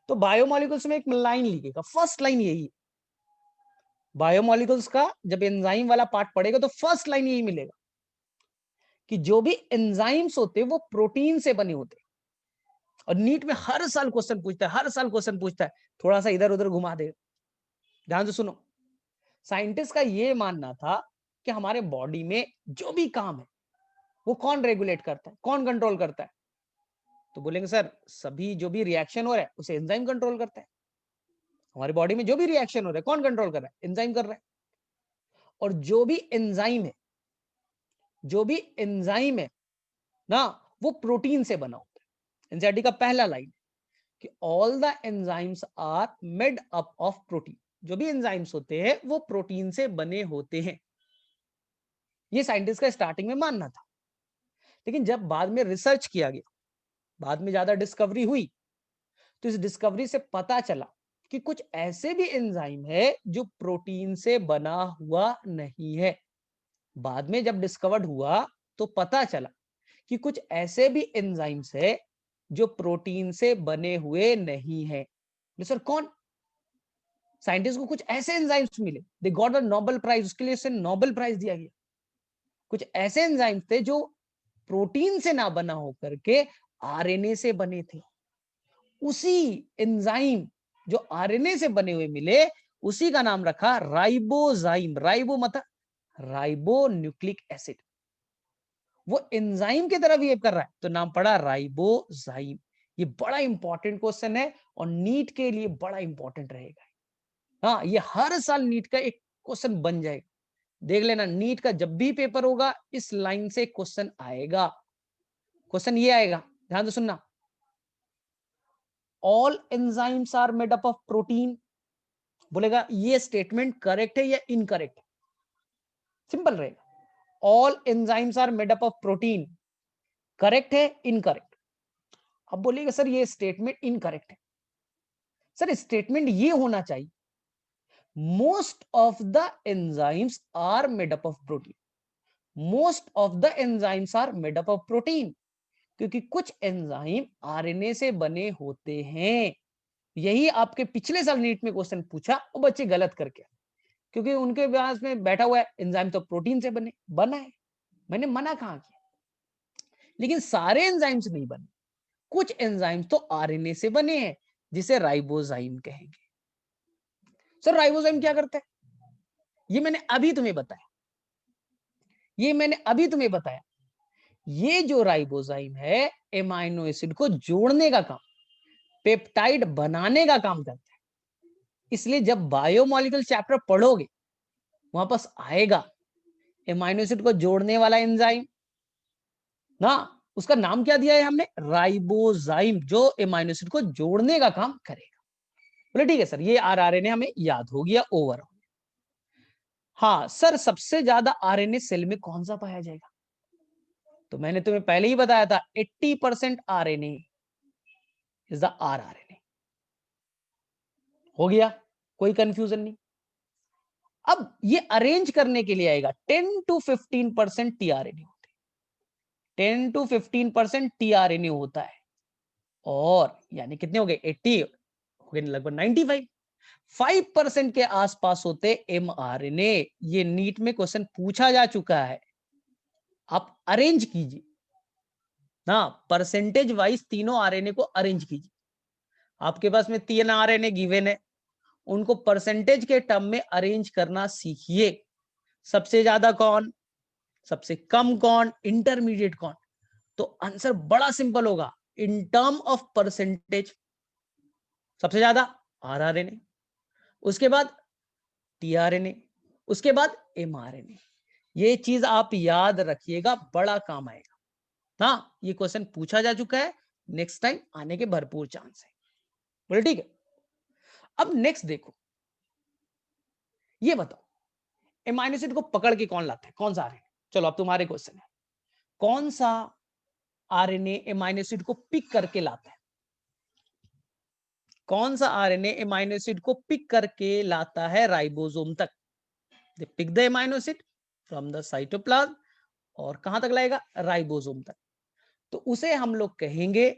तो बायोमोलिक्यूल्स में एक लाइन लिखेगा, फर्स्ट लाइन यही है। बायोमोलिक्यूल्स का जब एंजाइम वाला पार्ट पढ़ेगा तो फर्स्ट लाइन यही मिलेगा कि जो भी एंजाइम्स होते हैं वो प्रोटीन से बने होते हैं। और नीट में हर साल क्वेश्चन पूछता है, हर साल क्वेश्चन पूछता है, थोड़ा सा इधर उधर घुमा देगा। ध्यान से सुनो, साइंटिस्ट का ये मानना था कि हमारे बॉडी में जो भी काम है वो कौन रेगुलेट करता है, कौन कंट्रोल करता है? तो बोलेंगे सर सभी जो भी रिएक्शन हो रहा है उसे एंजाइम कंट्रोल करता है। हमारी बॉडी में जो भी रिएक्शन हो रहा है कौन कंट्रोल कर रहा है? एंजाइम कर रहा है। और जो भी एंजाइम है, जो भी एंजाइम है ना, वो प्रोटीन से बना होता है। एनसीईआरटी का पहला लाइन कि all the enzymes are made up of protein. जो भी एंजाइम्स होते हैं वो प्रोटीन से बने होते हैं। ये साइंटिस्ट का स्टार्टिंग में मानना था, लेकिन जब बाद में रिसर्च किया गया, बाद में ज्यादा डिस्कवरी हुई, तो इस डिस्कवरी से पता चला कि कुछ ऐसे भी एंजाइम है जो प्रोटीन से बना हुआ नहीं है। बाद में जब डिस्कवर्ड हुआ तो पता चला कि कुछ ऐसे भी एंजाइम्स है जो प्रोटीन से बने हुए नहीं है। सर कौन? साइंटिस्ट को कुछ ऐसे एंजाइम्स मिले, they got the Nobel prize, उसके लिए इसे नोबेल प्राइज दिया गया। कुछ ऐसे एंजाइम्स थे जो प्रोटीन से ना बना होकर के आरएनए से बने थे। उसी एंजाइम जो आरएनए से बने हुए मिले, उसी का नाम रखा राइबोजाइम। राइबो मतलब राइबो न्यूक्लिक एसिड। वो एंजाइम की तरह बिहेव कर रहा है तो नाम पड़ा राइबोजाइम। ये बड़ा इंपॉर्टेंट क्वेश्चन है और नीट के लिए बड़ा इंपॉर्टेंट रहेगा। हाँ, ये हर साल नीट का एक क्वेश्चन बन जाएगा। देख लेना, नीट का जब भी पेपर होगा इस लाइन से क्वेश्चन आएगा। क्वेश्चन ये आएगा, ध्यान से सुनना। All enzymes are made up of protein. बोलेगा ये स्टेटमेंट करेक्ट है या इनकरेक्ट? सिंपल रहेगा। All enzymes are made up of protein, correct है इनकरेक्ट? अब बोलिएगा सर ये स्टेटमेंट इनकरेक्ट है। सर स्टेटमेंट ये होना चाहिए most of the enzymes are made up of protein. Most of the enzymes are made up of protein, क्योंकि कुछ एंजाइम आरएनए से बने होते हैं। यही आपके पिछले साल नीट में क्वेश्चन पूछा और बच्चे गलत करके, क्योंकि उनके पास में बैठा हुआ है एंजाइम तो प्रोटीन से बना है। मैंने मना कहां किया? लेकिन सारे एंजाइम्स नहीं बने, कुछ एंजाइम्स तो आरएनए से बने हैं जिसे राइबोजाइम कहेंगे। सर राइबोजाइम क्या करता है? ये मैंने अभी तुम्हें बताया, ये मैंने अभी तुम्हें बताया। ये जो राइबोजाइम है एमाइनो एसिड को जोड़ने का काम, पेप्टाइड बनाने का काम करता है। इसलिए जब बायोमोलिक्यूल चैप्टर पढ़ोगे वहां पास आएगा एमाइनो एसिड को जोड़ने वाला एंजाइम ना, उसका नाम क्या दिया है हमने? राइबोजाइम, जो एमाइनो एसिड को जोड़ने का काम करेगा। बोले ठीक है सर, ये आरआरएनए हमें याद हो गया, ओवर। हाँ सर, सबसे ज्यादा आरएनए सेल में कौन सा पाया जाएगा? तो मैंने तुम्हें पहले ही बताया था 80% आरएनए इज द आरआरएनए। हो गया, कोई कंफ्यूजन नहीं। अब ये अरेंज करने के लिए आएगा 10 to 15% टीआरएनए होते हैं। 10 to 15% टीआरएनए होता है। और यानी कितने हो गए? 80 हो गए, लगभग 95। 5% के आसपास होते एमआरएनए। ये नीट में क्वेश्चन पूछा जा चुका है। आप अरेंज कीजिए ना, परसेंटेज वाइज तीनों आरएनए को अरेंज कीजिए। आपके पास में 3 आरएनए गिवन है, उनको परसेंटेज के टर्म में अरेंज करना सीखिए। सबसे ज्यादा कौन, सबसे कम कौन, इंटरमीडिएट कौन। तो आंसर बड़ा सिंपल होगा, इन टर्म ऑफ परसेंटेज सबसे ज्यादा आरआरएनए, उसके बाद टीआरएनए, उसके बाद एमआरएनए। ये चीज आप याद रखिएगा, बड़ा काम आएगा। हाँ, ये क्वेश्चन पूछा जा चुका है, नेक्स्ट टाइम आने के भरपूर चांस है। बोले ठीक है। अब नेक्स्ट देखो, ये बताओ एमाइनो एसिड को पकड़ के कौन लाता है, कौन सा आरएनए। चलो अब तुम्हारे क्वेश्चन है, कौन सा आरएनए एमाइनो एसिड को पिक करके लाता है, कौन सा आरएनए एमाइनो एसिड को पिक करके लाता है राइबोसोम तक। They pick the amino acid from the cytoplasm और कहां तक लाएगा, राइबोसोम तक। तो उसे हम लोग कहेंगे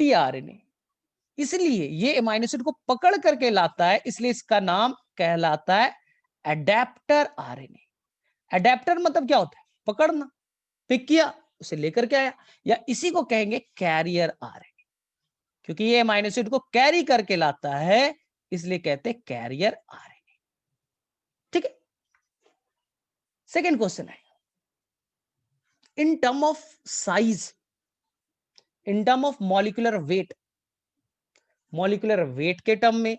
टीआरएनए। इसलिए ये एमाइनो एसिड को पकड़ करके लाता है, इसलिए इसका नाम कहलाता है एडेप्टर आरएनए। एडेप्टर मतलब क्या होता है, पकड़ना, पिक किया उसे लेकर के आया, या इसी को कहेंगे कैरियर आरएनए, क्योंकि ये एमाइनो एसिड को कैरी करके लाता है, इसलिए कहते हैं कैरियर आरएनए। ठीक है। सेकेंड क्वेश्चन है, in term of size, in term of molecular weight, molecular weight के टर्म में,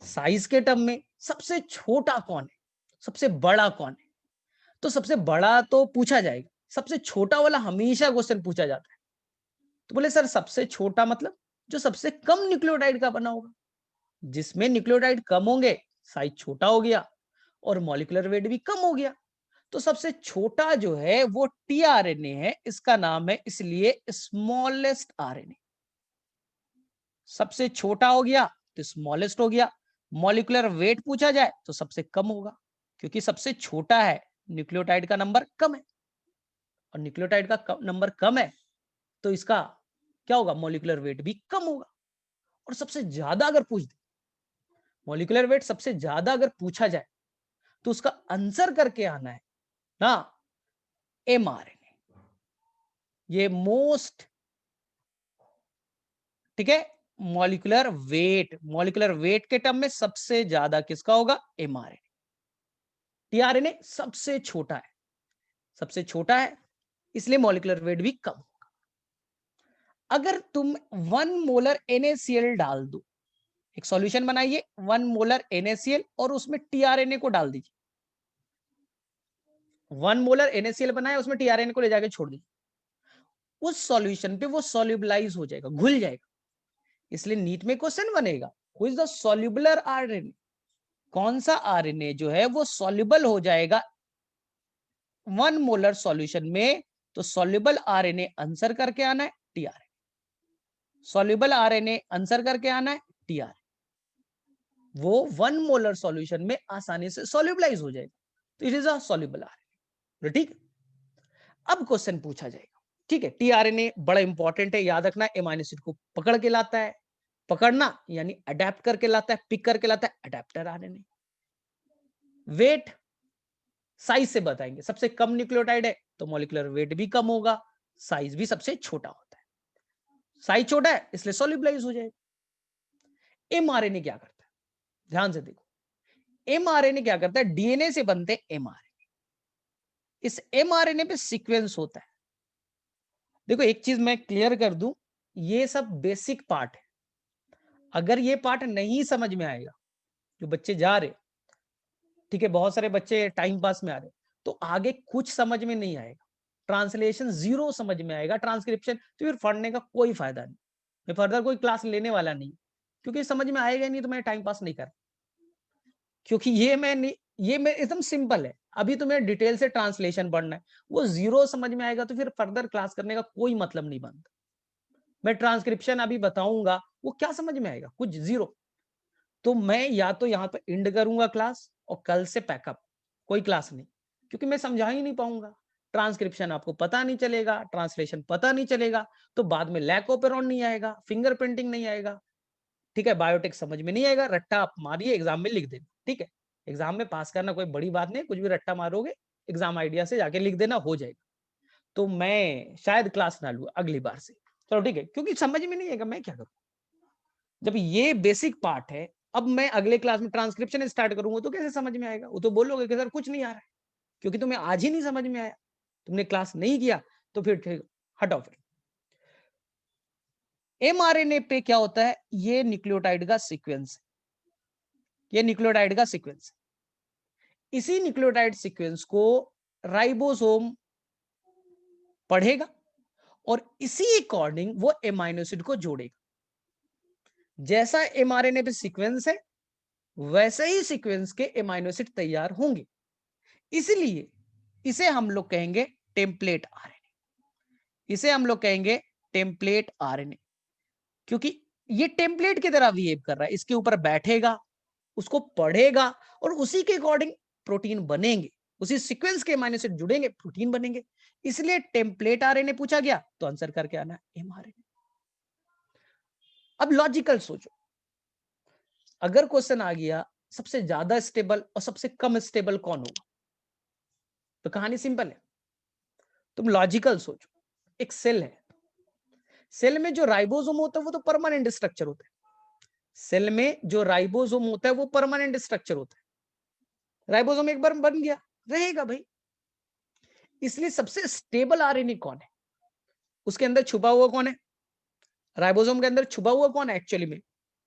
साइज के टर्म में सबसे छोटा कौन है, सबसे बड़ा कौन है। तो सबसे बड़ा तो पूछा जाएगा, सबसे छोटा वाला हमेशा क्वेश्चन पूछा जाता है। तो बोले सर सबसे छोटा मतलब जो सबसे कम न्यूक्लियोटाइड का बना होगा, जिसमें न्यूक्लियोटाइड कम होंगे साइज छोटा हो गया और मॉलिक्यूलर वेट भी कम हो गया। तो सबसे छोटा जो है वो टीआरएनए है, इसका नाम है इसलिए स्मॉलेस्ट आरएनए। सबसे छोटा हो गया तो स्मॉलेस्ट हो गया। मॉलिक्यूलर वेट पूछा जाए तो सबसे कम होगा, क्योंकि सबसे छोटा है, न्यूक्लियोटाइड का नंबर कम है, और न्यूक्लियोटाइड का नंबर कम है तो इसका क्या होगा, मॉलिक्यूलर वेट भी कम होगा। और सबसे ज्यादा अगर पूछ दे, मॉलिक्यूलर वेट सबसे ज्यादा अगर पूछा जाए तो उसका आंसर करके आना है ना एमआरएनए, ये मोस्ट, ठीक है। मॉलिक्यूलर वेट, मॉलिक्यूलर वेट के टर्म में सबसे ज्यादा किसका होगा, एमआरएनए। टीआरएनए सबसे छोटा है, सबसे छोटा है इसलिए मॉलिक्यूलर वेट भी कम होगा। अगर तुम 1 मोलर NaCl डाल दो, एक सॉल्यूशन बनाइए 1 मोलर NaCl और उसमें टीआरएनए को डाल दीजिए। 1 मोलर NaCl बनाया, उसमें टीआरएनए को ले जाके छोड़ दीजिए, उस सॉल्यूशन पे वो सॉल्युबलाइज हो जाएगा, घुल जाएगा। इसलिए नीट में क्वेश्चन बनेगा, हु इज द सॉल्युबलर आरएनए, कौन सा आरएनए जो है वो सॉल्युबल हो जाएगा 1 मोलर सॉल्यूशन में। तो सॉल्युबल आरएनए आंसर करके आना है टीआरएनए, सॉल्युबल आरएनए आंसर करके आना है टीआरएनए, वो 1 मोलर सॉल्यूशन में आसानी से सॉल्युबलाइज हो जाएगा, तो it is a soluble RNA. ठीक। अब क्वेश्चन पूछा जाएगा, ठीक है, टीआरएनए बड़ा इंपॉर्टेंट है, याद रखना, एमाइनो एसिड को पकड़ के लाता है, पकड़ना यानी अडेप्ट करके लाता है, पिक करके लाता है, अडेप्टर आरएनए। वेट साइज से बताएंगे, सबसे कम न्यूक्लियोटाइड है तो मॉलिक्यूलर वेट भी कम होगा, साइज भी सबसे छोटा होता है, साइज छोटा है इसलिए सॉल्युबलाइज हो जाएगा। एमआरएनए क्या करता है, ध्यान से देखो, एमआरएनए क्या करता है, डीएनए से बनते एमआरएनए, इस एमआरएनए पे सीक्वेंस होता है। देखो एक चीज मैं क्लियर कर दूं, ये सब बेसिक पार्ट है, अगर ये पार्ट नहीं समझ में आएगा, जो बच्चे जा रहे, ठीक है, बहुत सारे बच्चे टाइम पास में आ रहे, तो आगे कुछ समझ में नहीं आएगा, ट्रांसलेशन जीरो समझ में आएगा, ट्रांसक्रिप्शन, तो फिर पढ़ने का कोई फायदा नहीं, मैं फर्दर कोई क्लास लेने वाला नहीं, क्योंकि समझ में आएगा नहीं तो मैं टाइम पास नहीं कर, क्योंकि ये मैं नहीं, ये मैं एकदम सिंपल है, अभी तुम्हें डिटेल से ट्रांसलेशन पढ़ना है, वो जीरो समझ में आएगा तो फिर फर्दर क्लास करने का कोई मतलब नहीं बनता। मैं ट्रांसक्रिप्शन अभी बताऊंगा, वो क्या समझ में आएगा, कुछ जीरो। तो मैं या तो यहाँ पे एंड करूंगा क्लास और कल से पैकअप, कोई क्लास नहीं, क्योंकि मैं समझा ही नहीं पाऊंगा, ट्रांसक्रिप्शन आपको पता नहीं चलेगा, ट्रांसलेशन पता नहीं चलेगा, तो बाद में लैक ऑपेरॉन नहीं आएगा, फिंगर प्रिंटिंग नहीं आएगा, ठीक है, बायोटेक समझ में नहीं आएगा, रट्टा आप मारिए एग्जाम में लिख देना, ठीक है, एग्जाम में पास करना कोई बड़ी बात नहीं, कुछ भी रट्टा मारोगे एग्जाम आइडिया से जाके लिख देना, हो जाएगा। तो मैं शायद क्लास ना लूँ अगली बार से, चलो ठीक है, क्योंकि समझ में नहीं आएगा, मैं क्या करूँ। जब ये बेसिक पार्ट है, अब मैं अगले क्लास में ट्रांसक्रिप्शन स्टार्ट करूंगा तो कैसे समझ में आएगा। वो तो बोलोगे कि सर कुछ नहीं आ रहा है, क्योंकि तुम्हें आज ही नहीं समझ में आया, तुमने क्लास नहीं किया, तो फिर ठीक, हटाओ फिर। एमआरएनए पे क्या होता है, ये न्यूक्लियोटाइड का सीक्वेंस है, ये न्यूक्लियोटाइड का सीक्वेंस है। इसी न्यूक्लियोटाइड सीक्वेंस को राइबोसोम पढ़ेगा और इसी अकॉर्डिंग वो एमाइनो एसिड को जोड़ेगा। जैसा एमआरएनए पे सीक्वेंस है, वैसे ही सीक्वेंस के एमाइनो एसिड तैयार होंगे, इसलिए इसे हम लोग कहेंगे टेम्पलेट आरएनए। इसे हम लोग कहेंगे टेम्पलेट आरएनए, क्योंकि ये टेम्पलेट की तरह बिहेव कर रहा है, इसके ऊपर बैठेगा, उसको पढ़ेगा और उसी के अकॉर्डिंग प्रोटीन बनेंगे, उसी सीक्वेंस के एमाइनो एसिड जुड़ेंगे, प्रोटीन बनेंगे। इसलिए टेम्पलेट आरएनए पूछा गया तो आंसर करके आना एमआरएनए। अब लॉजिकल सोचो, अगर क्वेश्चन आ गया सबसे ज्यादा स्टेबल और सबसे कम स्टेबल कौन होगा, तो कहानी सिंपल है। तुम लॉजिकल सोचो, एक सेल है, सेल में जो राइबोसोम होता है वो तो परमानेंट स्ट्रक्चर होता है। सेल में जो राइबोसोम होता है वो परमानेंट स्ट्रक्चर होता है। राइबोसोम एक बार बन गया, रहेगा भाई। इसलिए सबसे स्टेबल आरएनए कौन है, उसके अंदर छुपा हुआ कौन है, राइबोसोम के अंदर छुपा हुआ कौन है। एक्चुअली में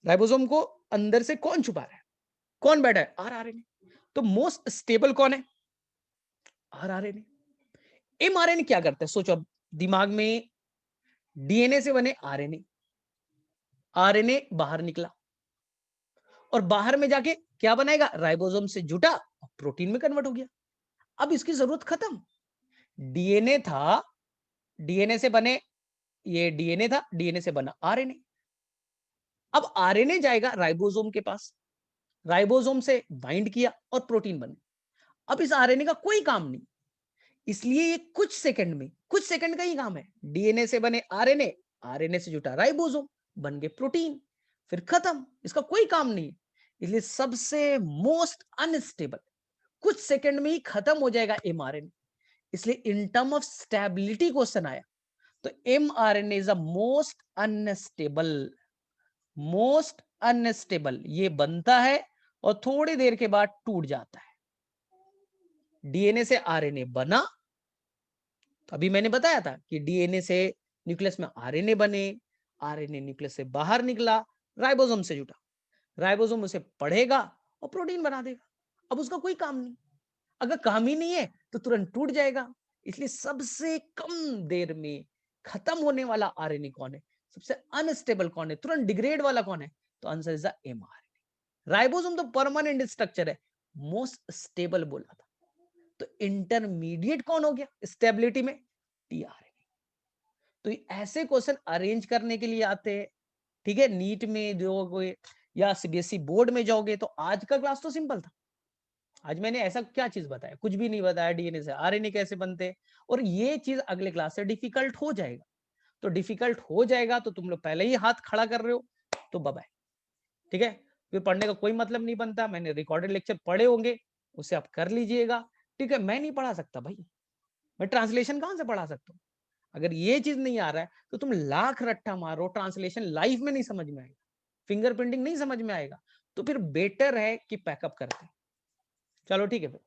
राइबोसोम को अंदर से कौन छुपा रहा है, कौन बैठा है, आरएनए। तो मोस्ट स्टेबल कौन है, आरएनए। एमआरएनए क्या करता है, सोचो अब दिमाग में, डीएनए से बने आरएनए, आरएनए बाहर निकला और बाहर में जाके क्या बनाएगा, राइबोसोम से जुटा और प्रोटीन में कन्वर्ट हो गया। अब इसकी जरूरत खत्म। डीएनए था, डीएनए से बने, ये डीएनए था, डीएनए से बना आरएनए। अब आरएनए जाएगा राइबोसोम के पास, राइबोसोम से बाइंड किया और प्रोटीन बने। अब इस आरएनए का कोई काम नहीं, इसलिए ये कुछ सेकंड में, कुछ सेकंड का ही काम है। डीएनए से बने आरएनए, आरएनए से जुटा राइबोसोम, बन गए प्रोटीन, फिर खत्म, इसका कोई काम नहीं। इसलिए सबसे मोस्ट अनस्टेबल, कुछ सेकंड में ही खत्म हो जाएगा एमआरएनए। इसलिए in term of stability question आया तो mRNA is the most unstable, most unstable. ये बनता है और थोड़ी देर के बाद टूट जाता है। डीएनए से आरएनए बना, तो अभी मैंने बताया था कि डीएनए से न्यूक्लियस में आरएनए बने, आरएनए न्यूक्लियस से बाहर निकला, राइबोसोम से जुटा, राइबोसोम उसे पढ़ेगा और प्रोटीन बना देगा। अब उसका कोई काम नहीं, अगर काम ही नहीं है तो तुरंत टूट जाएगा। इसलिए सबसे कम देर में खत्म होने वाला आरएनए कौन है, सबसे अनस्टेबल कौन है, तुरंत डिग्रेड वाला कौन है, तो answer is the mRNA. Ribosome तो परमानेंट स्ट्रक्चर है, मोस्ट स्टेबल बोला था। तो इंटरमीडिएट कौन हो गया स्टेबिलिटी में, टीआरएनए। तो ऐसे क्वेश्चन अरेंज करने के लिए आते हैं, ठीक है। नीट में जो या सीबीएसई बोर्ड में जाओगे तो आज का क्लास तो सिंपल था। आज मैंने ऐसा क्या चीज बताया, कुछ भी नहीं बताया, डीएनए से आरएनए कैसे बनते, और ये चीज अगले क्लास से डिफिकल्ट हो जाएगा। तो डिफिकल्ट हो जाएगा तो तुम लोग पहले ही हाथ खड़ा कर रहे हो, तो बाय, ठीक है। फिर पढ़ने का कोई मतलब नहीं बनता। मैंने रिकॉर्डेड लेक्चर पढ़े होंगे, उसे आप कर लीजिएगा, ठीक है। मैं नहीं पढ़ा सकता भाई, मैं ट्रांसलेशन कहां से पढ़ा सकता हूँ। अगर ये चीज नहीं आ रहा है तो तुम लाख रट्टा मारो, ट्रांसलेशन लाइफ में नहीं समझ में आएगा, फिंगर प्रिंटिंग नहीं समझ में आएगा। तो फिर बेटर है कि पैकअप करते। चलो ठीक है फिर।